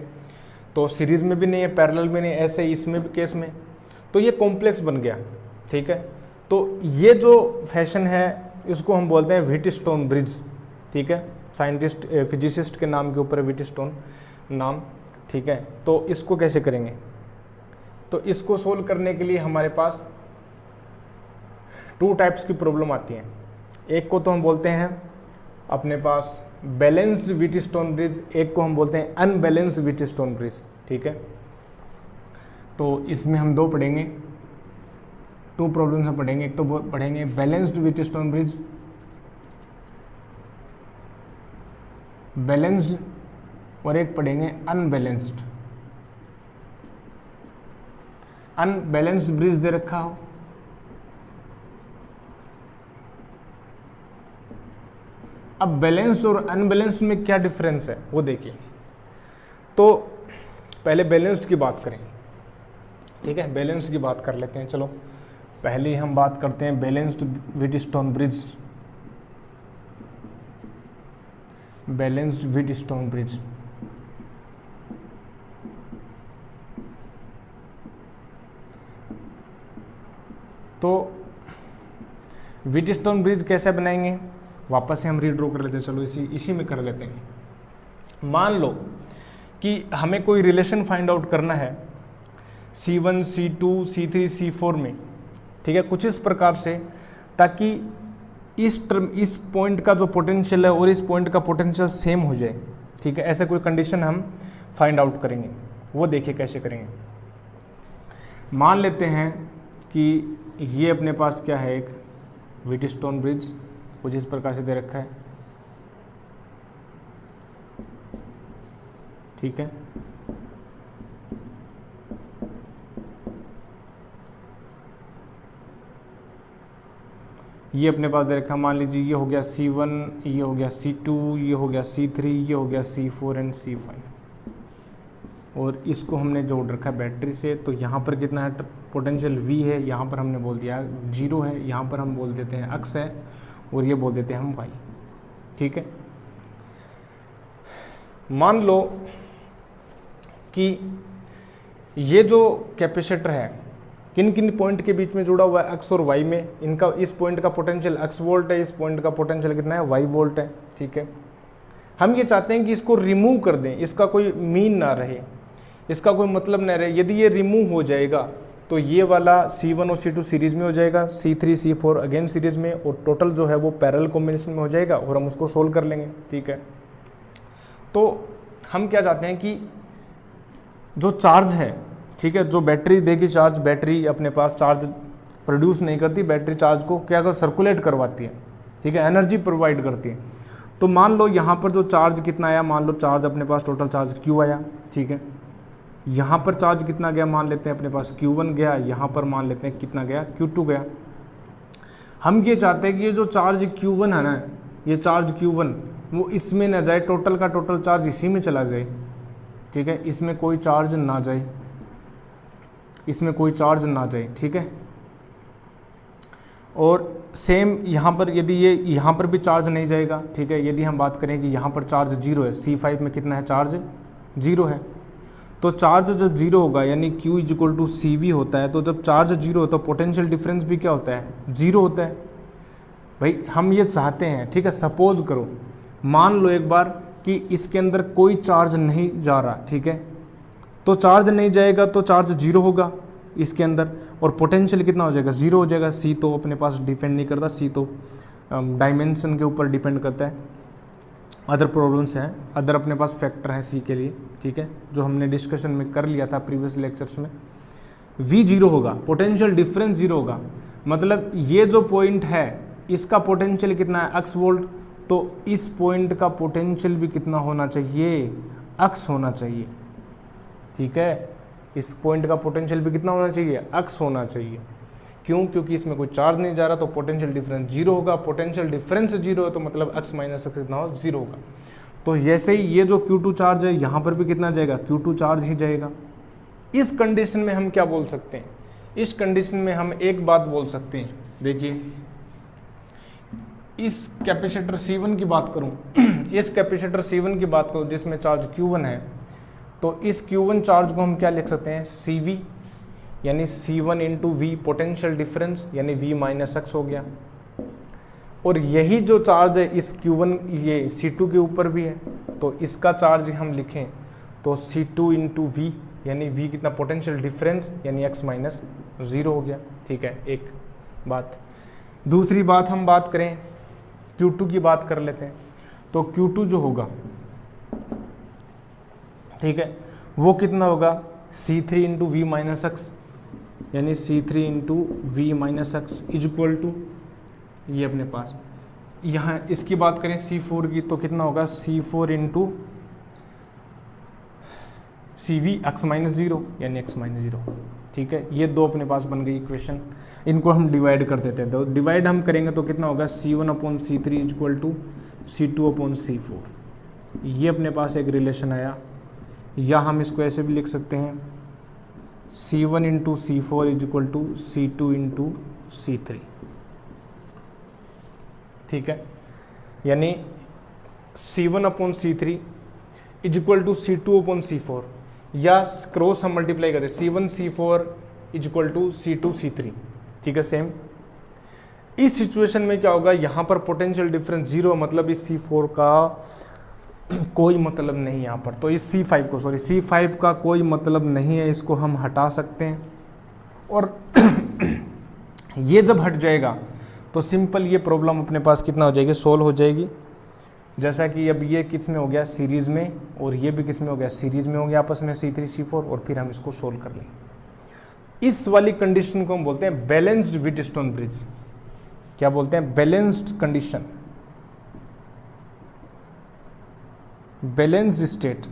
तो सीरीज में भी नहीं है, पैरेलल में नहीं, ऐसे इसमें भी केस में, तो ये कॉम्प्लेक्स बन गया, ठीक है। तो ये जो फैशन है इसको हम बोलते हैं व्हीटस्टोन ब्रिज, ठीक है, साइंटिस्ट फिजिसिस्ट के नाम के ऊपर व्हीटस्टोन नाम, ठीक है। तो इसको कैसे करेंगे, तो इसको सोल्व करने के लिए हमारे पास 2 टाइप्स की प्रॉब्लम आती हैं। एक को तो हम बोलते हैं अपने पास बैलेंस्ड व्हीटस्टोन ब्रिज, एक को हम बोलते हैं अनबैलेंस्ड व्हीटस्टोन ब्रिज, ठीक है। तो इसमें हम 2 पढ़ेंगे, 2 प्रॉब्लम्स हम पढ़ेंगे। एक तो पढ़ेंगे बैलेंस्ड व्हीटस्टोन ब्रिज, बैलेंस्ड, और एक पढ़ेंगे अनबैलेंस्ड अनबैलेंस्ड ब्रिज दे रखा हो, अब बैलेंस्ड और अनबैलेंस्ड में क्या डिफरेंस है वो देखिए। तो पहले बैलेंस्ड की बात करें, ठीक है, बैलेंस्ड की बात कर लेते हैं। चलो पहले हम बात करते हैं balanced Wheatstone bridge, balanced Wheatstone bridge. तो व्हीटस्टोन ब्रिज कैसे बनाएंगे, वापस से हम रीड्रॉ कर लेते हैं। चलो इसी में कर लेते हैं। मान लो कि हमें कोई रिलेशन फाइंड आउट करना है C1, C2, C3, C4 में, ठीक है, कुछ इस प्रकार से, ताकि इस पॉइंट का जो पोटेंशियल है और इस पॉइंट का पोटेंशियल सेम हो जाए, ठीक है। ऐसे कोई कंडीशन हम फाइंड आउट करेंगे, वो देखिए कैसे करेंगे। मान लेते हैं कि ये अपने पास क्या है, एक व्हीटस्टोन ब्रिज कुछ इस प्रकार से दे रखा है, ठीक है। ये अपने पास दे रखा, मान लीजिए ये हो गया C1, ये हो गया C2, ये हो गया C3, ये हो गया C4 एंड C5, और इसको हमने जोड़ रखा है बैटरी से। तो यहाँ पर कितना है पोटेंशियल V है, यहाँ पर हमने बोल दिया 0 है, यहाँ पर हम बोल देते हैं x है, और ये बोल देते हैं हम y, ठीक है। मान लो कि ये जो कैपेसिटर है किन किन पॉइंट के बीच में जुड़ा हुआ है, x और y में। इनका इस पॉइंट का पोटेंशियल x वोल्ट है, इस पॉइंट का पोटेंशियल कितना है y वोल्ट है, ठीक है। हम ये चाहते हैं कि इसको रिमूव कर दें, इसका कोई मीन ना रहे, इसका कोई मतलब ना रहे। यदि ये रिमूव हो जाएगा तो ये वाला C1 और C2 सीरीज में हो जाएगा, C3 C4 अगेन सीरीज में, और टोटल जो है वो पैरेलल कॉम्बिनेशन में हो जाएगा, और हम उसको सोल्व कर लेंगे, ठीक है। तो हम क्या चाहते हैं कि जो चार्ज है, ठीक है, जो बैटरी देगी चार्ज, बैटरी अपने पास चार्ज प्रोड्यूस नहीं करती, बैटरी चार्ज को क्या कर सर्कुलेट करवाती है, ठीक है, एनर्जी प्रोवाइड करती है। तो मान लो यहाँ पर जो चार्ज कितना आया, मान लो चार्ज अपने पास टोटल चार्ज Q आया, ठीक है। यहाँ पर चार्ज कितना गया, मान लेते हैं अपने पास Q1 गया, यहाँ पर मान लेते हैं कितना गया, Q2 गया। हम ये चाहते हैं कि ये जो चार्ज Q1 है ना, ये चार्ज Q1 वो इसमें ना जाए, टोटल का टोटल चार्ज इसी में चला जाए, ठीक है, इसमें कोई चार्ज ना जाए, इसमें कोई चार्ज ना जाए, ठीक है। और सेम यहाँ पर यदि ये यहाँ पर भी चार्ज नहीं जाएगा, ठीक है। यदि हम बात करें कि यहाँ पर चार्ज 0 है, C5 में कितना है चार्ज 0 है, तो चार्ज जब 0 होगा यानी Q = CV होता है, तो जब चार्ज 0 हो तो पोटेंशियल डिफरेंस भी क्या होता है 0 होता है। भाई हम ये चाहते हैं, ठीक है, सपोज करो, मान लो एक बार कि इसके अंदर कोई चार्ज नहीं जा रहा, ठीक है, तो चार्ज नहीं जाएगा तो चार्ज 0 होगा इसके अंदर, और पोटेंशियल कितना हो जाएगा 0 हो जाएगा। C तो अपने पास डिपेंड नहीं करता, C तो डायमेंशन के ऊपर डिपेंड करता है। अदर प्रॉब्लम्स हैं, अदर अपने पास फैक्टर हैं C के लिए, ठीक है, जो हमने डिस्कशन में कर लिया था प्रीवियस लेक्चर्स में। V 0 होगा, पोटेंशियल डिफरेंस 0 होगा, मतलब ये जो पॉइंट है इसका पोटेंशियल कितना है x वोल्ट, तो इस पॉइंट का पोटेंशियल भी कितना होना चाहिए x होना चाहिए, ठीक है। इस पॉइंट का पोटेंशियल भी कितना होना चाहिए x होना चाहिए। क्यों? क्योंकि इसमें कोई चार्ज नहीं जा रहा, तो पोटेंशियल डिफरेंस 0 होगा। पोटेंशियल डिफरेंस 0 है तो मतलब x माइनस x कितना हो 0 होगा। तो जैसे ही ये जो Q2 चार्ज है यहाँ पर भी कितना जाएगा Q2 चार्ज ही जाएगा। इस कंडीशन में हम क्या बोल सकते हैं, इस कंडीशन में हम एक बात बोल सकते हैं, देखिए इस कैपेसिटर C1 की बात करूं इस कैपेसिटर C1 की बात करूं जिसमें चार्ज Q1 है, तो इस Q1 चार्ज को हम क्या लिख सकते हैं CV, यानी C1 × V पोटेंशियल डिफरेंस, यानी V माइनस x हो गया। और यही जो चार्ज है इस Q1 ये C2 के ऊपर भी है, तो इसका चार्ज हम लिखें तो C2 × V, यानी V कितना पोटेंशियल डिफरेंस, यानी x माइनस 0 हो गया, ठीक है। एक बात, दूसरी बात हम बात करें Q2 की बात कर लेते हैं, तो Q2 जो होगा, ठीक है, वो कितना होगा C3 × V माइनस x, यानी C3 × V minus x is equal to ये अपने पास, यहाँ इसकी बात करें C4 की तो कितना होगा C4 × CV x माइनस 0, यानी x माइनस 0, ठीक है, ये दो अपने पास बन गई इक्वेशन। इनको हम डिवाइड कर देते हैं, तो डिवाइड हम करेंगे तो कितना होगा, C1/C3 इक्वल टू C2/C4। ये अपने पास एक रिलेशन आया, या हम इसको ऐसे भी लिख सकते हैं C1/C4 इक्वल टू C2/C3। ठीक है, यानी C1/C3 इक्वल टू C2/C4, या क्रॉस हम मल्टीप्लाई करें C1/C4 इक्वल टू C2/C3। ठीक है, सेम इस सिचुएशन में क्या होगा, यहाँ पर पोटेंशियल डिफरेंस 0, मतलब इस C4 का कोई मतलब नहीं यहाँ पर, तो इस C5 का कोई मतलब नहीं है, इसको हम हटा सकते हैं। और ये जब हट जाएगा तो सिंपल ये प्रॉब्लम अपने पास कितना हो जाएगी, सोल्व हो जाएगी। जैसा कि अब ये किस में हो गया, सीरीज़ में, और ये भी किस में हो गया, सीरीज़ में हो गया आपस में C3 C4, और फिर हम इसको सोल्व कर लेंगे। इस वाली कंडीशन को हम बोलते हैं बैलेंस्ड व्हीटस्टोन ब्रिज। क्या बोलते हैं, बैलेंस्ड कंडीशन, बैलेंस्ड स्टेट।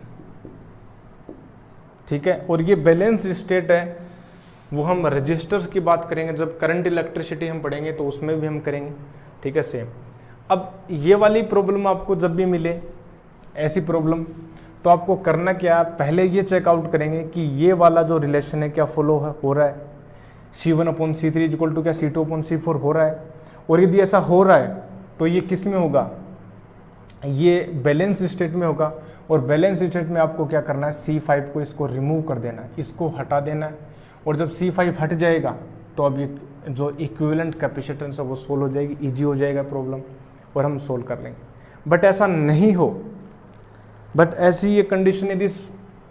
ठीक है, और ये बैलेंस्ड स्टेट है वो हम रजिस्टर्स की बात करेंगे, जब करंट इलेक्ट्रिसिटी हम पढ़ेंगे तो उसमें भी हम करेंगे। ठीक है, सेम। अब ये वाली प्रॉब्लम आपको जब भी मिले ऐसी प्रॉब्लम, तो आपको करना क्या, पहले ये चेकआउट करेंगे कि ये वाला जो रिलेशन है क्या फॉलो हो रहा है, C1/C3 इक्वल टू क्या C2/C4 हो रहा है। और यदि ऐसा हो रहा है तो ये किस में होगा, ये बैलेंस स्टेट में होगा। और बैलेंस स्टेट में आपको क्या करना है, C5 को इसको रिमूव कर देना है, इसको हटा देना है। और जब C5 हट जाएगा तो अब ये जो इक्विवेलेंट कैपेसिटेंस है वो सोल्व हो जाएगी, इजी हो जाएगा प्रॉब्लम, और हम सोल्व कर लेंगे। बट ऐसा नहीं हो, बट ऐसी ये कंडीशन यदि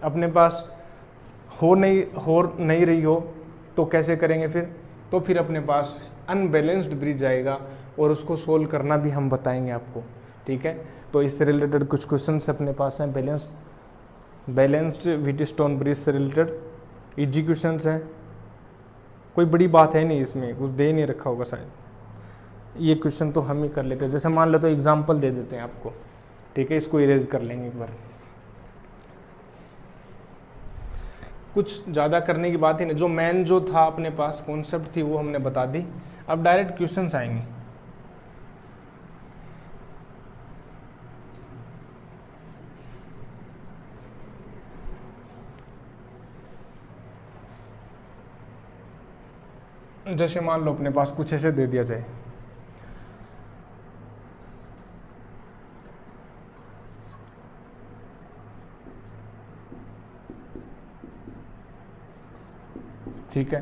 अपने पास हो नहीं रही हो तो कैसे करेंगे फिर, तो फिर अपने पास अनबैलेंस्ड ब्रिज आएगा, और उसको सोल्व करना भी हम बताएंगे आपको। ठीक है, तो इससे रिलेटेड कुछ क्वेश्चन अपने पास हैं, बैलेंस्ड व्हीटस्टोन ब्रिज से रिलेटेड इजी क्वेश्चन हैं। कोई बड़ी बात है नहीं इसमें, कुछ दे नहीं रखा होगा शायद। ये क्वेश्चन तो हम ही कर लेते हैं, जैसे मान लो तो एग्जाम्पल दे देते हैं आपको। ठीक है, इसको इरेज कर लेंगे एक बार, कुछ ज़्यादा करने की बात ही नहीं। जो मेन जो था अपने पास कॉन्सेप्ट थी वो हमने बता दी। अब डायरेक्ट क्वेश्चंस आएंगे। जैसे मान लो अपने पास कुछ ऐसे दे दिया जाए, ठीक है,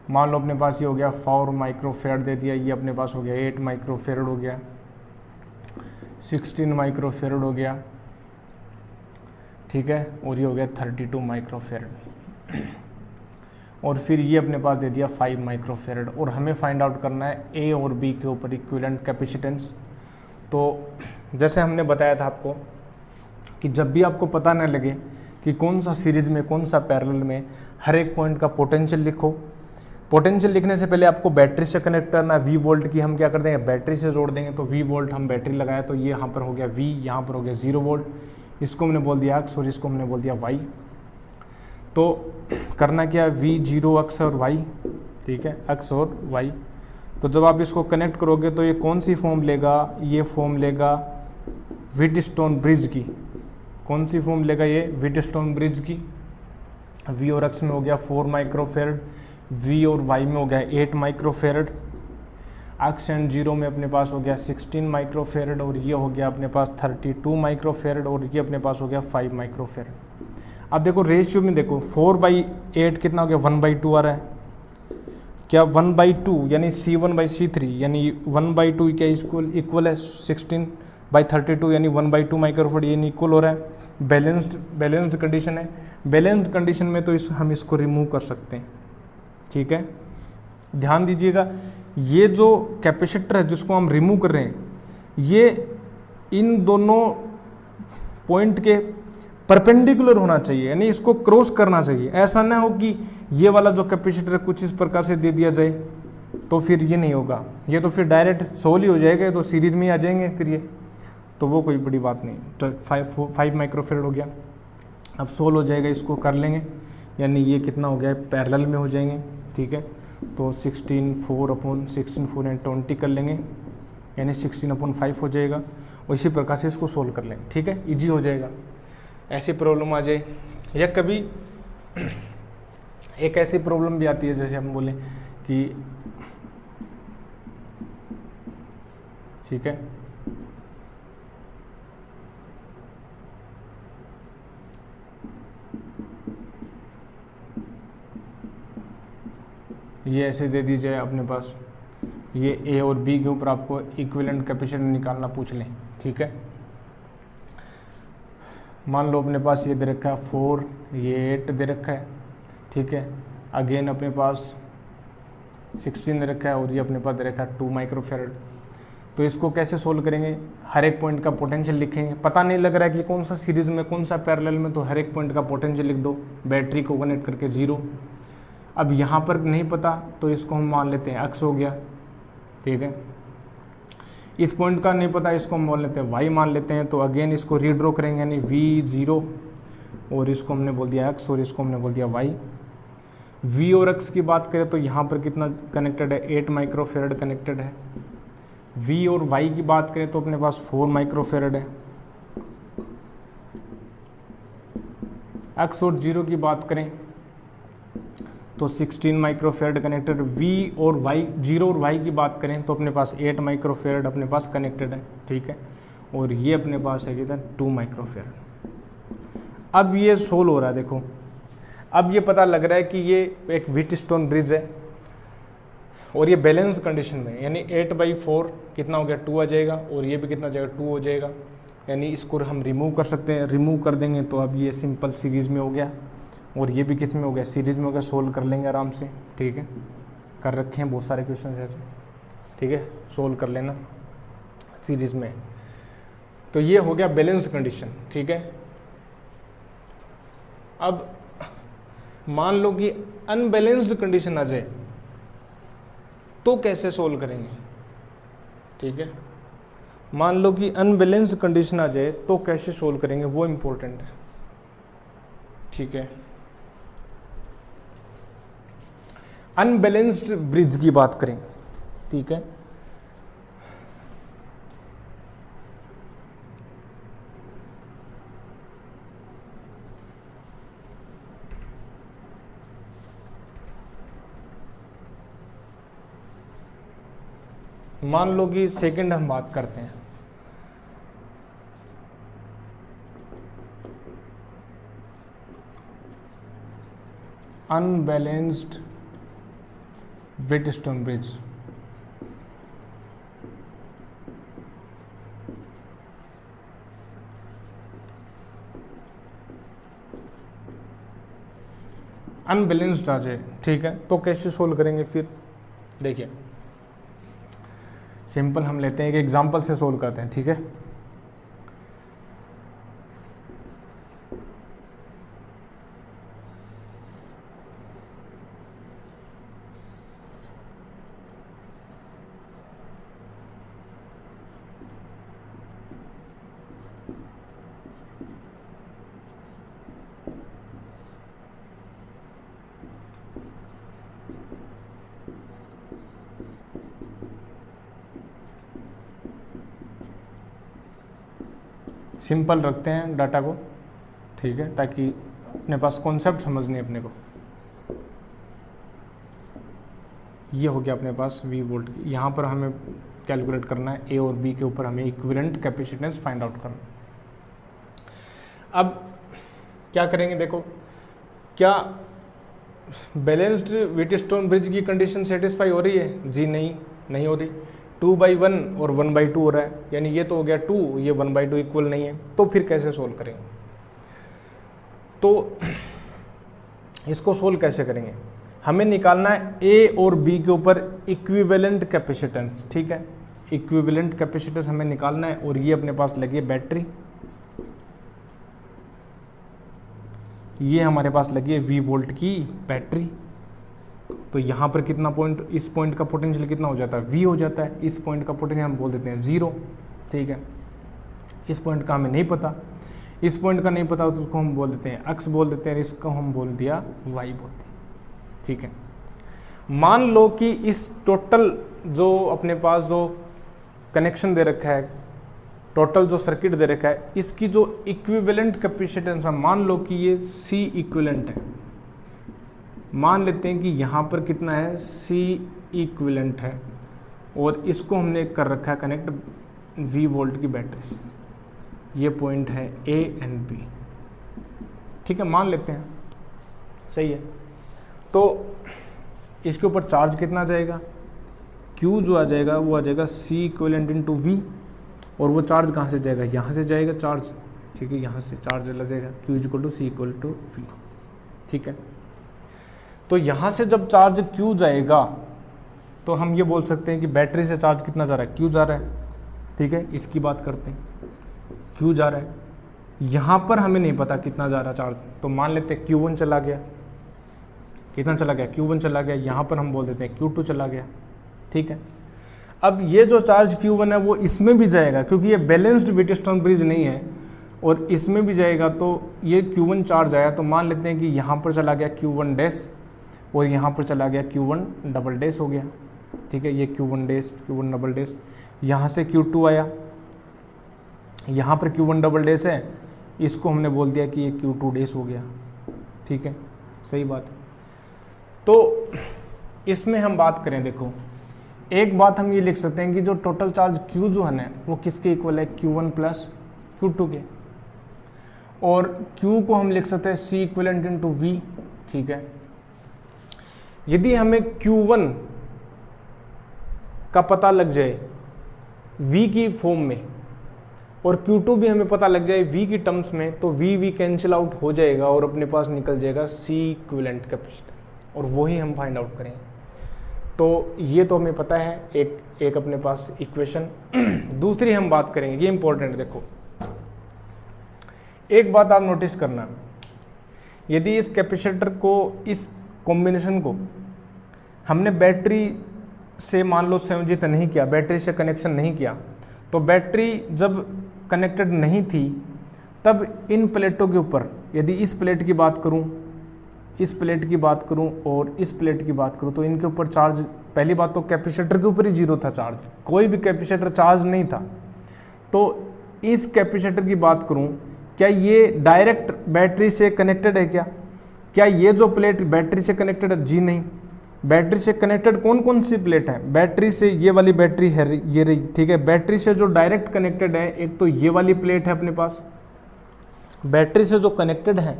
मान लो अपने पास ये हो गया 4 माइक्रोफेरेड दे दिया, ये अपने पास हो गया 8 माइक्रोफेरेड हो गया, 16 माइक्रोफेरेड हो गया। ठीक है, और ये हो गया 32 माइक्रोफेरेड, और फिर ये अपने पास दे दिया 5 माइक्रोफेरेड। और हमें फाइंड आउट करना है ए और बी के ऊपर इक्विवेलेंट कैपेसिटेंस। तो जैसे हमने बताया था आपको कि जब भी आपको पता न लगे कि कौन सा सीरीज में कौन सा पैरेलल में, हर एक पॉइंट का पोटेंशियल लिखो। पोटेंशियल लिखने से पहले आपको बैटरी से कनेक्ट करना, V वोल्ट की हम क्या कर देंगे, बैटरी से जोड़ देंगे। तो V वोल्ट हम बैटरी लगाया, तो ये यहाँ पर हो गया V, यहाँ पर हो गया 0 वोल्ट, इसको हमने बोल दिया X और इसको हमने बोल दिया Y। तो करना क्या, V0 X और Y। ठीक है, X और Y। तो जब आप इसको कनेक्ट करोगे तो ये कौन सी फॉर्म लेगा, ये फॉर्म लेगा व्हीटस्टोन ब्रिज की। कौन सी फॉर्म लेगा ये, व्हीटस्टोन ब्रिज की। V और X में हो गया 4 माइक्रोफेरेड, V और Y में हो गया 8 माइक्रोफेरेड, X एंड 0 में अपने पास हो गया 16 माइक्रोफेरेड, और ये हो गया अपने पास 32 माइक्रोफेरेड, और ये अपने पास हो गया 5 माइक्रोफेरेड। अब देखो रेशियो में देखो 4/8 कितना हो गया, 1/2 आ रहा है। क्या 1/2 यानी C1/C3 यानी 1/2 क्या इक्वल है 16/32 यानी 1/2 माइक्रोफेरेड, ये इक्वल हो रहा है। बैलेंस्ड कंडीशन है। बैलेंस्ड कंडीशन में तो हम इसको रिमूव कर सकते हैं। ठीक है, ध्यान दीजिएगा, ये जो कैपेसिटर है जिसको हम रिमूव कर रहे हैं, ये इन दोनों पॉइंट के परपेंडिकुलर होना चाहिए, यानी इसको क्रॉस करना चाहिए। ऐसा ना हो कि ये वाला जो कैपेसिटर है कुछ इस प्रकार से दे दिया जाए, तो फिर ये नहीं होगा, ये तो फिर डायरेक्ट सोल ही हो जाएगा, तो सीरीज में आ जाएंगे फिर ये, तो वो कोई बड़ी बात नहीं। तो 5 माइक्रोफेरेड हो गया, अब सोल हो जाएगा, इसको कर लेंगे। यानी ये कितना हो गया है, पैरेलल में हो जाएंगे, ठीक है। तो 16/4 एंड 20 कर लेंगे, यानी 16/5 हो जाएगा। और इसी प्रकार से इसको सोल्व कर लेंगे, ठीक है, इजी हो जाएगा। ऐसी प्रॉब्लम आ जाए, या कभी एक ऐसी प्रॉब्लम भी आती है जैसे हम बोलें कि, ठीक है, ये ऐसे दे दी जाए अपने पास, ये ए और बी के ऊपर आपको इक्विवेलेंट कैपेसिटेंस निकालना पूछ लें, ठीक है। मान लो अपने पास ये दे रखा है 4, ये 8 दे रखा है, ठीक है। अगेन अपने पास 16 दे रखा है और ये अपने पास दे रखा है 2 माइक्रोफेरेड। तो इसको कैसे सोल्व करेंगे, हर एक पॉइंट का पोटेंशियल लिखेंगे। पता नहीं लग रहा है कि कौन सा सीरीज में कौन सा पैरेलल में, तो हर एक पॉइंट का पोटेंशियल लिख दो, बैटरी को कनेक्ट करके 0। अब यहाँ पर नहीं पता तो इसको हम मान लेते हैं x हो गया, ठीक है। इस पॉइंट का नहीं पता, इसको हम मान लेते हैं y मान लेते हैं। तो अगेन इसको रीड्रॉ करेंगे, यानी v0 और इसको हमने बोल दिया x और इसको हमने बोल दिया y। v और x की बात करें तो यहाँ पर कितना कनेक्टेड है, 8 माइक्रोफेरेड कनेक्टेड है। v और y की बात करें तो अपने पास 4 माइक्रोफेरेड है। x और 0 की बात करें तो 16 माइक्रोफेरेड कनेक्टेड। v और y, 0 और y की बात करें तो अपने पास 8 माइक्रोफेरेड अपने पास कनेक्टेड है, ठीक है। और ये अपने पास है कितना, 2 माइक्रोफेरेड। अब ये सोल्व हो रहा है, देखो अब ये पता लग रहा है कि ये एक व्हीटस्टोन ब्रिज है और ये बैलेंस कंडीशन में, यानी 8/4 कितना हो गया, 2 आ जाएगा, और ये भी कितना जाएगा, 2 हो जाएगा। यानी इसको हम रिमूव कर सकते हैं, रिमूव कर देंगे तो अब ये सिंपल सीरीज़ में हो गया, और ये भी किस में हो गया, सीरीज़ में हो गया। सोल्व कर लेंगे आराम से, ठीक है, कर रखे हैं बहुत सारे क्वेश्चन ऐसे, ठीक है, सोल्व कर लेना सीरीज़ में। तो ये हो गया बैलेंस कंडीशन, ठीक है। अब मान लो कि अनबैलेंस्ड कंडीशन आ जाए तो कैसे सोल्व करेंगे, ठीक है। मान लो कि अनबैलेंस्ड कंडीशन आ जाए तो कैसे सोल्व करेंगे, वो इम्पोर्टेंट है, ठीक है। अनबैलेंस्ड ब्रिज की बात करें, ठीक है, मान लो कि सेकंड हम बात करते हैं, अनबैलेंस्ड व्हीटस्टोन ब्रिज। अनबैलेंस्ड आ जाए, ठीक है, तो कैसे सोल्व करेंगे फिर, देखिए सिंपल हम लेते हैं, एक एग्जांपल से सोल्व करते हैं, ठीक है। सिंपल रखते हैं डाटा को, ठीक है, ताकि अपने पास कॉन्सेप्ट समझने अपने को। ये हो गया अपने पास V वोल्ट, यहाँ पर हमें कैलकुलेट करना है A और B के ऊपर, हमें इक्विवेलेंट कैपेसिटेंस फाइंड आउट करना। अब क्या करेंगे, देखो क्या बैलेंस्ड व्हीटस्टोन ब्रिज की कंडीशन सेटिस्फाई हो रही है, जी नहीं हो रही। 2/1 और 1/2 हो रहा है, यानी ये तो हो गया 2, ये 1/2 इक्वल नहीं है, तो फिर कैसे सोल्व करेंगे। तो इसको सोल्व कैसे करेंगे, हमें निकालना है A और B के ऊपर इक्विवेलेंट कैपेसिटेंस, ठीक है, इक्विवेलेंट कैपेसिटेंस हमें निकालना है। और ये अपने पास लगी है बैटरी, ये हमारे पास लगी है V वोल्ट की बैटरी। तो यहाँ पर कितना पॉइंट, इस पॉइंट का पोटेंशियल कितना हो जाता है, V हो जाता है। इस पॉइंट का पोटेंशियल हम बोल देते हैं 0, ठीक है। इस पॉइंट का हमें नहीं पता, इस पॉइंट का नहीं पता तो उसको हम बोल देते हैं x बोल देते हैं, इसको हम बोल दिया y बोलते हैं। ठीक है, मान लो कि इस टोटल जो अपने पास जो कनेक्शन दे रखा है, टोटल जो सर्किट दे रखा है, इसकी जो इक्विवेलेंट कैपेसिटेंस है, मान लो कि ये C इक्विवेलेंट है। मान लेते हैं कि यहाँ पर कितना है, C इक्विवेलेंट है, और इसको हमने कर रखा है कनेक्ट V वोल्ट की बैटरी से। ये पॉइंट है A एंड B। ठीक है, मान लेते हैं, सही है। तो इसके ऊपर चार्ज कितना जाएगा, Q जो आ जाएगा वो आ जाएगा C इक्विवेलेंट इंटू V, और वो चार्ज कहाँ से जाएगा, यहाँ से जाएगा चार्ज। ठीक है, यहाँ से चार्ज लग जाएगा, Q equal to C equal to V। ठीक है, तो यहाँ से जब चार्ज Q जाएगा तो हम ये बोल सकते हैं कि बैटरी से चार्ज कितना जा रहा है, Q जा रहा है। ठीक है, इसकी बात करते हैं, Q जा रहा है। यहाँ पर हमें नहीं पता कितना जा रहा चार्ज, तो मान लेते हैं Q1 चला गया। कितना चला गया, Q1 चला गया। यहाँ पर हम बोल देते हैं Q2 चला गया। ठीक है, अब ये जो चार्ज Q1 है वो इसमें भी जाएगा, क्योंकि ये बैलेंस्ड व्हीटस्टोन ब्रिज नहीं है, और इसमें भी जाएगा। तो ये Q1 चार्ज आया, तो मान लेते हैं कि यहाँ पर चला गया Q1 डैश, और यहाँ पर चला गया Q1 डबल डैश हो गया। ठीक है, ये Q1 dash, Q1 double dash, यहाँ से Q2 आया, यहाँ पर Q1 डबल डैश है, इसको हमने बोल दिया कि ये Q2 डैश हो गया। ठीक है, सही बात है। तो इसमें हम बात करें, देखो एक बात हम ये लिख सकते हैं कि जो टोटल चार्ज Q जो है ना वो किसके इक्वल है, Q1 प्लस Q2 के, और Q को हम लिख सकते हैं C इक्विवेलेंट इंटू V। ठीक है, यदि हमें Q1 का पता लग जाए V की फॉर्म में, और Q2 भी हमें पता लग जाए V की टर्म्स में, तो V कैंसिल आउट हो जाएगा और अपने पास निकल जाएगा C इक्विवेलेंट कैपेसिटर, और वही हम फाइंड आउट करेंगे। तो ये तो हमें पता है, एक अपने पास इक्वेशन। दूसरी हम बात करेंगे, ये इंपॉर्टेंट है। देखो एक बात आप नोटिस करना, यदि इस कैपेसिटर को, इस कॉम्बिनेशन को हमने बैटरी से मान लो संयोजित नहीं किया, बैटरी से कनेक्शन नहीं किया, तो बैटरी जब कनेक्टेड नहीं थी तब इन प्लेटों के ऊपर, यदि इस प्लेट की बात करूं, इस प्लेट की बात करूं और इस प्लेट की बात करूं, तो इनके ऊपर चार्ज, पहली बात तो कैपेसिटर के ऊपर ही जीरो था चार्ज, कोई भी कैपेसिटर चार्ज नहीं था। तो इस कैपेसिटर की बात करूं, क्या ये डायरेक्ट बैटरी से कनेक्टेड है क्या ये जो प्लेट बैटरी से कनेक्टेड है? जी नहीं। बैटरी से कनेक्टेड कौन कौन सी प्लेट है? बैटरी से ये वाली बैटरी है, ये रही। ठीक है, बैटरी से जो डायरेक्ट कनेक्टेड है, एक तो ये वाली प्लेट है अपने पास, बैटरी से जो कनेक्टेड है,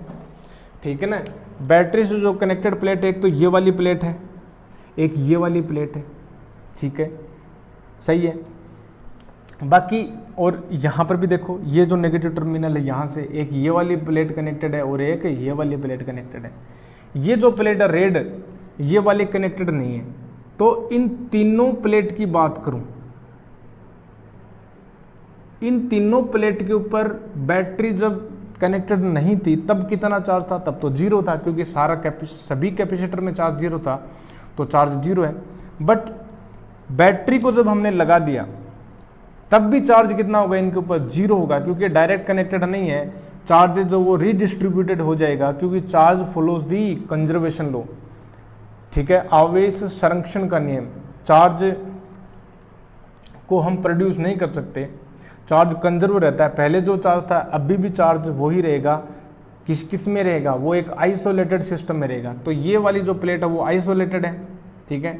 ठीक है ना, बैटरी से जो कनेक्टेड प्लेट है, एक तो ये वाली प्लेट है, एक ये वाली प्लेट है। ठीक है, सही है। बाकी और यहाँ पर भी देखो, ये जो नेगेटिव टर्मिनल है, यहाँ से एक ये वाली प्लेट कनेक्टेड है और एक ये वाली प्लेट कनेक्टेड है। ये जो प्लेट है रेड, ये वाली कनेक्टेड नहीं है। तो इन तीनों प्लेट की बात करूं, इन तीनों प्लेट के ऊपर बैटरी जब कनेक्टेड नहीं थी तब कितना चार्ज था? तब तो जीरो था, क्योंकि सभी कैपेसिटर में चार्ज जीरो था, तो चार्ज जीरो है। बट बैटरी को जब हमने लगा दिया तब भी चार्ज कितना होगा? इनके ऊपर जीरो होगा, क्योंकि डायरेक्ट कनेक्टेड नहीं है। चार्ज जो वो रीडिस्ट्रीब्यूटेड हो जाएगा, क्योंकि चार्ज फॉलोज दी कंजर्वेशन लॉ। ठीक है, आवेश संरक्षण का नियम। चार्ज को हम प्रोड्यूस नहीं कर सकते, चार्ज कंजर्व रहता है। पहले जो चार्ज था अभी भी चार्ज वही रहेगा। किस में रहेगा? वो एक आइसोलेटेड सिस्टम में रहेगा। तो ये वाली जो प्लेट है वो आइसोलेटेड है। ठीक है,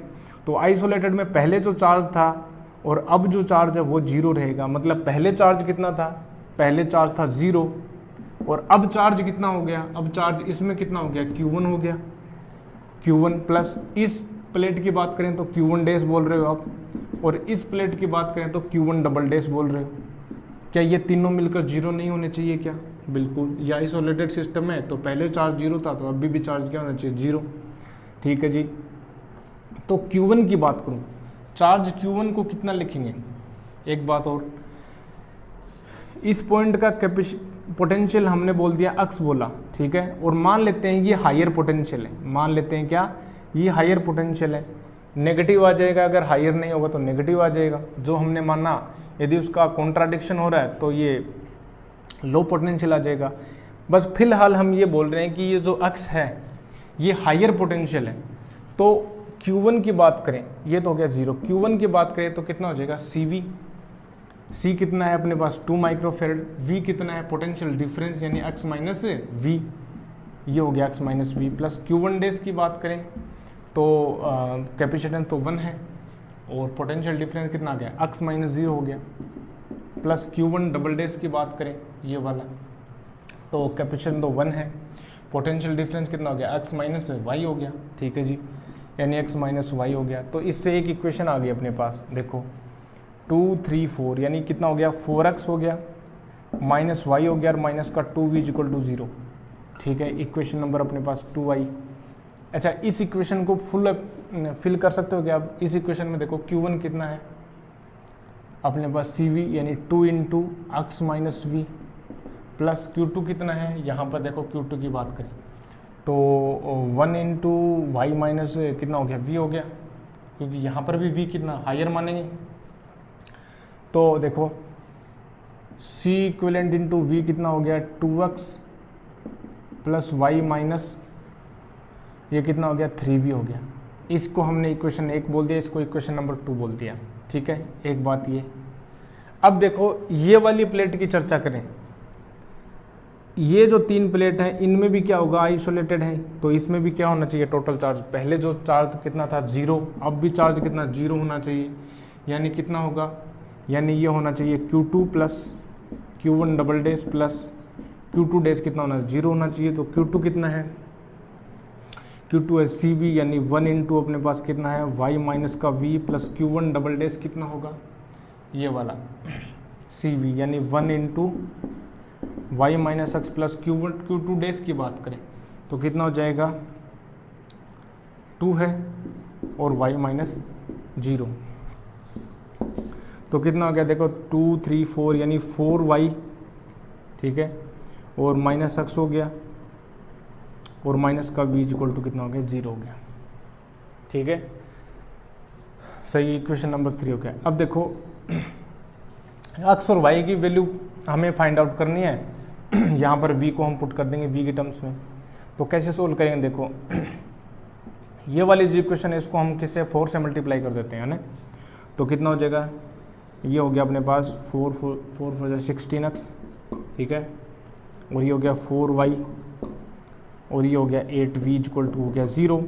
तो आइसोलेटेड में पहले जो चार्ज था और अब जो चार्ज है वो जीरो रहेगा। मतलब पहले चार्ज कितना था? पहले चार्ज था जीरो, और अब चार्ज कितना हो गया? अब चार्ज इसमें कितना हो गया? Q1 हो गया। Q1 प्लस इस प्लेट की बात करें तो Q1 डैश बोल रहे हो आप, और इस प्लेट की बात करें तो Q1 डबल डैश बोल रहे हो। क्या ये तीनों मिलकर जीरो नहीं होने चाहिए क्या? बिल्कुल। ये आइसोलेटेड सिस्टम है, तो पहले चार्ज जीरो था, तो अभी भी चार्ज क्या होना चाहिए? जीरो। ठीक है जी। तो Q1 की बात करूं, चार्ज Q1 को कितना लिखेंगे? एक बात और, इस पॉइंट का पोटेंशियल हमने बोल दिया x बोला। ठीक है, और मान लेते हैं ये हायर पोटेंशियल है। मान लेते हैं क्या? ये हायर पोटेंशियल है। नेगेटिव आ जाएगा, अगर हायर नहीं होगा तो नेगेटिव आ जाएगा। जो हमने माना, यदि उसका कॉन्ट्राडिक्शन हो रहा है तो ये लो पोटेंशियल आ जाएगा। बस फिलहाल हम ये बोल रहे हैं कि ये जो अक्स है ये हायर पोटेंशियल है। तो Q1 की बात करें, ये तो हो गया 0। Q1 की बात करें तो कितना हो जाएगा CV। C कितना है अपने पास 2 माइक्रोफेरेड। V कितना है पोटेंशियल डिफरेंस यानी x माइनस V, ये हो गया x minus V plus Q1 days की बात करें तो कैपेसिटेंस तो 1 है और पोटेंशियल डिफरेंस कितना आ गया x माइनस 0 हो गया प्लस Q1 डबल डेज की बात करें ये वाला तो कैपेसिटेंस तो 1 है, पोटेंशियल डिफरेंस कितना हो गया x माइनस वाई हो गया। ठीक है जी, यानी x माइनस वाई हो गया। तो इससे एक इक्वेशन आ गई अपने पास, देखो 2 3 4 यानी कितना हो गया 4x हो गया माइनस वाई हो गया और माइनस का 2v इक्वल टू 0। ठीक है, इक्वेशन नंबर अपने पास 2 आई। अच्छा, इस इक्वेशन को फिल कर सकते हो क्या आप? इस इक्वेशन में देखो Q1 कितना है अपने पास CV यानी 2 into x minus V plus Q2 कितना है, यहाँ पर देखो Q2 की बात करें तो 1 इंटू वाई माइनस कितना हो गया V हो गया, क्योंकि यहाँ पर भी V कितना हायर मानेंगे। तो देखो C इक्विवेलेंट इंटू V कितना हो गया 2x प्लस वाई माइनस ये कितना हो गया 3v हो गया। इसको हमने इक्वेशन 1 बोल दिया, इसको इक्वेशन नंबर 2 बोल दिया। ठीक है, एक बात ये। अब देखो ये वाली प्लेट की चर्चा करें, ये जो 3 प्लेट हैं इनमें भी क्या होगा आइसोलेटेड है, तो इसमें भी क्या होना चाहिए टोटल चार्ज। पहले जो चार्ज कितना था 0, अब भी चार्ज कितना 0 होना चाहिए, यानी कितना होगा, यानी ये होना चाहिए Q2 plus Q1 double days plus Q2 days कितना होना है 0 होना चाहिए। तो Q2 कितना है, Q2 है CV यानी 1 इंटू अपने पास कितना है y माइनस का V plus Q1 double dash कितना होगा ये वाला CV यानी 1 into y minus x plus Q2 dash की बात करें तो कितना हो जाएगा 2 है और y माइनस 0 तो कितना हो गया देखो 2 3 4 यानी 4y। ठीक है, और माइनस एक्स हो गया और माइनस का v इक्वल टू कितना हो गया 0 हो गया। ठीक है, सही, इक्वेशन नंबर 3 हो गया। अब देखो x और y की वैल्यू हमें फाइंड आउट करनी है। यहाँ पर v को हम पुट कर देंगे v के टर्म्स में, तो कैसे सोल्व करेंगे देखो ये वाली जो इक्वेशन है इसको हम किससे 4 से मल्टीप्लाई कर देते हैं ना, तो कितना हो जाएगा, ये हो गया अपने पास 4 16x। ठीक है, और ये हो गया 4y और ये हो गया 8v इक्वल टू हो गया 0,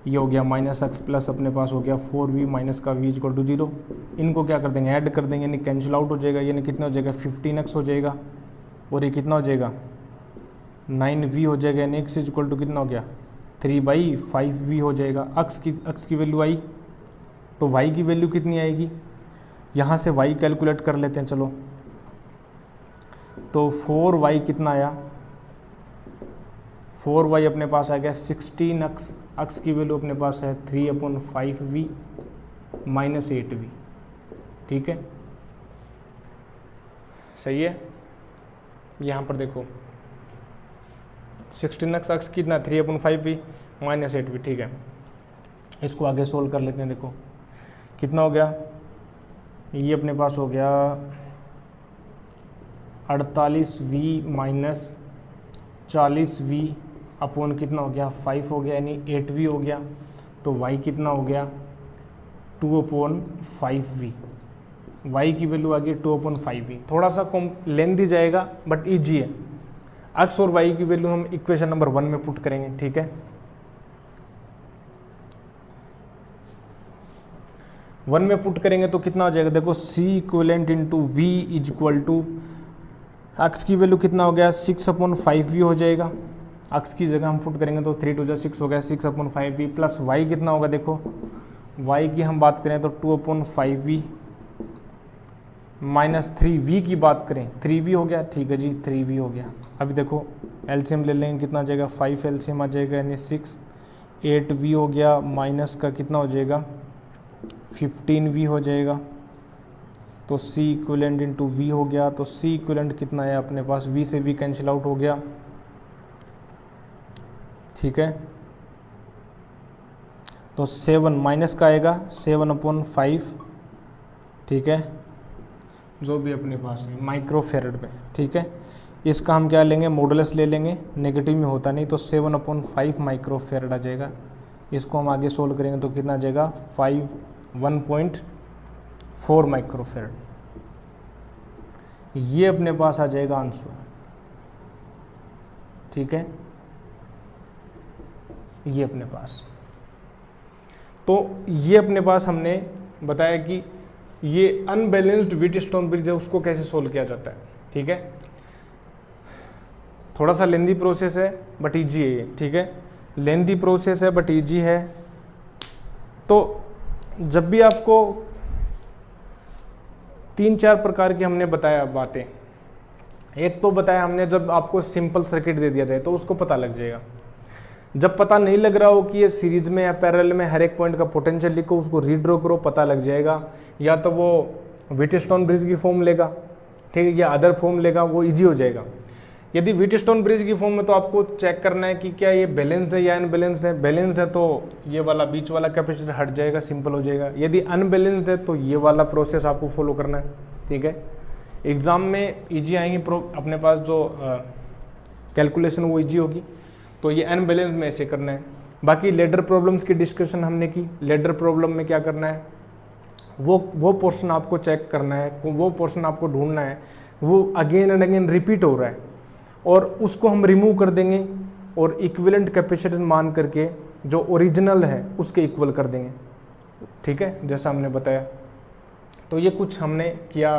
ये हो गया माइनस एक्स प्लस अपने पास हो गया 4v माइनस का v इक्वल टू 0। इनको क्या कर देंगे ऐड कर देंगे यानी कैंसिल आउट हो जाएगा, यानी कितना हो जाएगा 15x हो जाएगा और ये कितना हो जाएगा 9v हो जाएगा, यानी x इक्वल टू कितना हो गया 3/5v हो जाएगा। x की वैल्यू आई तो y की वैल्यू कितनी आएगी, यहाँ से y कैलकुलेट कर लेते हैं चलो। तो 4y कितना आया, 4y अपने पास आ गया 16x, x की वैल्यू अपने पास है 3/5v माइनस 8v। ठीक है, सही है। यहाँ पर देखो 16x x कितना 3/5v माइनस 8v। ठीक है, इसको आगे सोल्व कर लेते हैं। देखो कितना हो गया, ये अपने पास हो गया 48v माइनस 40v अपॉन कितना हो गया 5 हो गया, यानी 8v हो गया। तो y कितना हो गया 2/5v, y की वैल्यू आ गई 2/5v। थोड़ा सा कम लेंथी जाएगा बट ईजी है। x और y की वैल्यू हम इक्वेशन नंबर 1 में पुट करेंगे। ठीक है, 1 में पुट करेंगे तो कितना हो जाएगा देखो C equivalent into V is equal to x की वैल्यू कितना हो गया 6/5v हो जाएगा। एक्स की जगह हम पुट करेंगे तो 3 2 6 हो गया 6/5v प्लस y कितना होगा देखो y की हम बात करें तो 2/5v माइनस 3v की बात करें 3v हो गया। ठीक है जी, 3v हो गया। अभी देखो एलसीएम ले लेंगे कितना आ जाएगा 5 एलसीएम आ जाएगा यानी 6, 8v हो गया माइनस का कितना हो जाएगा 15v हो जाएगा। तो C इक्विवेलेंट इंटू वी हो गया, तो C इक्विवेलेंट कितना है अपने पास, V से V कैंसिल आउट हो गया। ठीक है, तो 7 माइनस का आएगा 7/5। ठीक है, जो भी अपने पास है माइक्रो फेरेड में, ठीक है। इसका हम क्या लेंगे, मॉडुलस ले लेंगे, नेगेटिव में होता नहीं तो 7/5 माइक्रो फेरेड आ जाएगा। इसको हम आगे सोल्व करेंगे तो कितना आ जाएगा 1.4 माइक्रो फेरेड। ये अपने पास आ जाएगा आंसर, ठीक है, ये अपने पास। तो ये अपने पास हमने बताया कि ये अनबैलेंस्ड व्हीटस्टोन ब्रिज है, उसको कैसे सोल्व किया जाता है, ठीक है। थोड़ा सा लेंदी प्रोसेस है बट इजी है ये, ठीक है, लेंदी प्रोसेस है बट इजी है। तो जब भी आपको 3-4 प्रकार की हमने बताया बातें, एक तो बताया हमने जब आपको सिंपल सर्किट दे दिया जाए तो उसको पता लग जाएगा। जब पता नहीं लग रहा हो कि ये सीरीज में या पैरेलल में हर एक पॉइंट का पोटेंशियल लिखो, उसको रीड्रॉ करो, पता लग जाएगा। या तो वो व्हीटस्टोन ब्रिज की फॉर्म लेगा, ठीक है, या अदर फॉर्म लेगा, वो इजी हो जाएगा। यदि व्हीटस्टोन ब्रिज की फॉर्म में तो आपको चेक करना है कि क्या ये बैलेंस्ड है या अनबैलेंस्ड है। बैलेंस्ड है तो ये वाला बीच वाला कैपेसिटर हट जाएगा, सिंपल हो जाएगा। यदि अनबैलेंस्ड है तो ये वाला प्रोसेस आपको फॉलो करना है, ठीक है। एग्ज़ाम में इजी आएंगे अपने पास जो कैलकुलेशन वो इजी होगी। तो ये अनबैलेंस्ड में ऐसे करना है। बाकी लेडर प्रॉब्लम्स की डिस्कशन हमने की। लेडर प्रॉब्लम में क्या करना है, वो पोर्शन आपको चेक करना है, वो पोर्शन आपको ढूंढना है, वो अगेन एंड अगेन रिपीट हो रहा है और उसको हम रिमूव कर देंगे और इक्विवेलेंट कैपेसिटेंस मान करके जो ओरिजिनल है उसके इक्वल कर देंगे, ठीक है, जैसा हमने बताया। तो ये कुछ हमने किया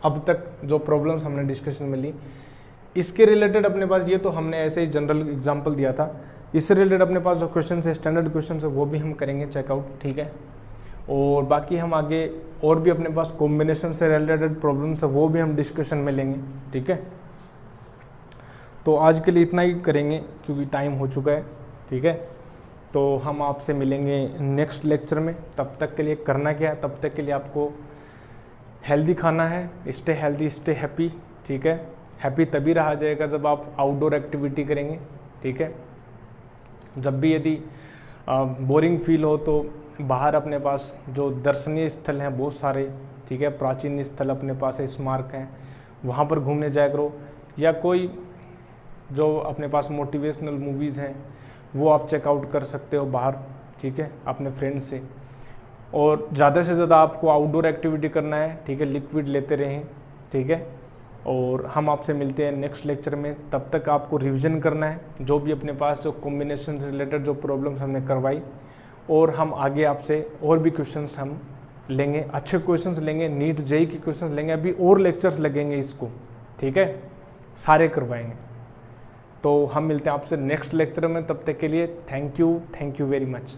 अब तक, जो प्रॉब्लम्स हमने डिस्कशन में ली। इसके रिलेटेड अपने पास ये तो हमने ऐसे ही जनरल एग्जांपल दिया था। इससे रिलेटेड अपने पास जो क्वेश्चन है, स्टैंडर्ड क्वेश्चन है, वो भी हम करेंगे चेकआउट, ठीक है। और बाकी हम आगे और भी अपने पास कॉम्बिनेशन से रिलेटेड प्रॉब्लम्स है वो भी हम डिस्कशन में लेंगे, ठीक है। तो आज के लिए इतना ही करेंगे क्योंकि टाइम हो चुका है, ठीक है। तो हम आपसे मिलेंगे नेक्स्ट लेक्चर में। तब तक के लिए करना क्या है, तब तक के लिए आपको हेल्दी खाना है, स्टे हेल्दी स्टे हैप्पी, ठीक है। हैप्पी तभी रहा जाएगा जब आप आउटडोर एक्टिविटी करेंगे, ठीक है। जब भी यदि बोरिंग फील हो तो बाहर अपने पास जो दर्शनीय स्थल हैं बहुत सारे, ठीक है, प्राचीन स्थल अपने पास है, स्मारक हैं, वहाँ पर घूमने जाया करो। या कोई जो अपने पास मोटिवेशनल मूवीज़ हैं वो आप चेकआउट कर सकते हो बाहर, ठीक है, अपने फ्रेंड्स से। और ज़्यादा से ज़्यादा आपको आउटडोर एक्टिविटी करना है, ठीक है, लिक्विड लेते रहें, ठीक है। और हम आपसे मिलते हैं नेक्स्ट लेक्चर में। तब तक आपको रिवीजन करना है जो भी अपने पास जो कॉम्बिनेशन से रिलेटेड जो प्रॉब्लम्स हमने करवाई, और हम आगे आपसे और भी क्वेश्चंस हम लेंगे, अच्छे क्वेश्चंस लेंगे, नीट जेईई के क्वेश्चंस लेंगे। अभी और लेक्चर्स लगेंगे इसको, ठीक है, सारे करवाएंगे। तो हम मिलते हैं आपसे नेक्स्ट लेक्चर में। तब तक के लिए थैंक यू वेरी मच।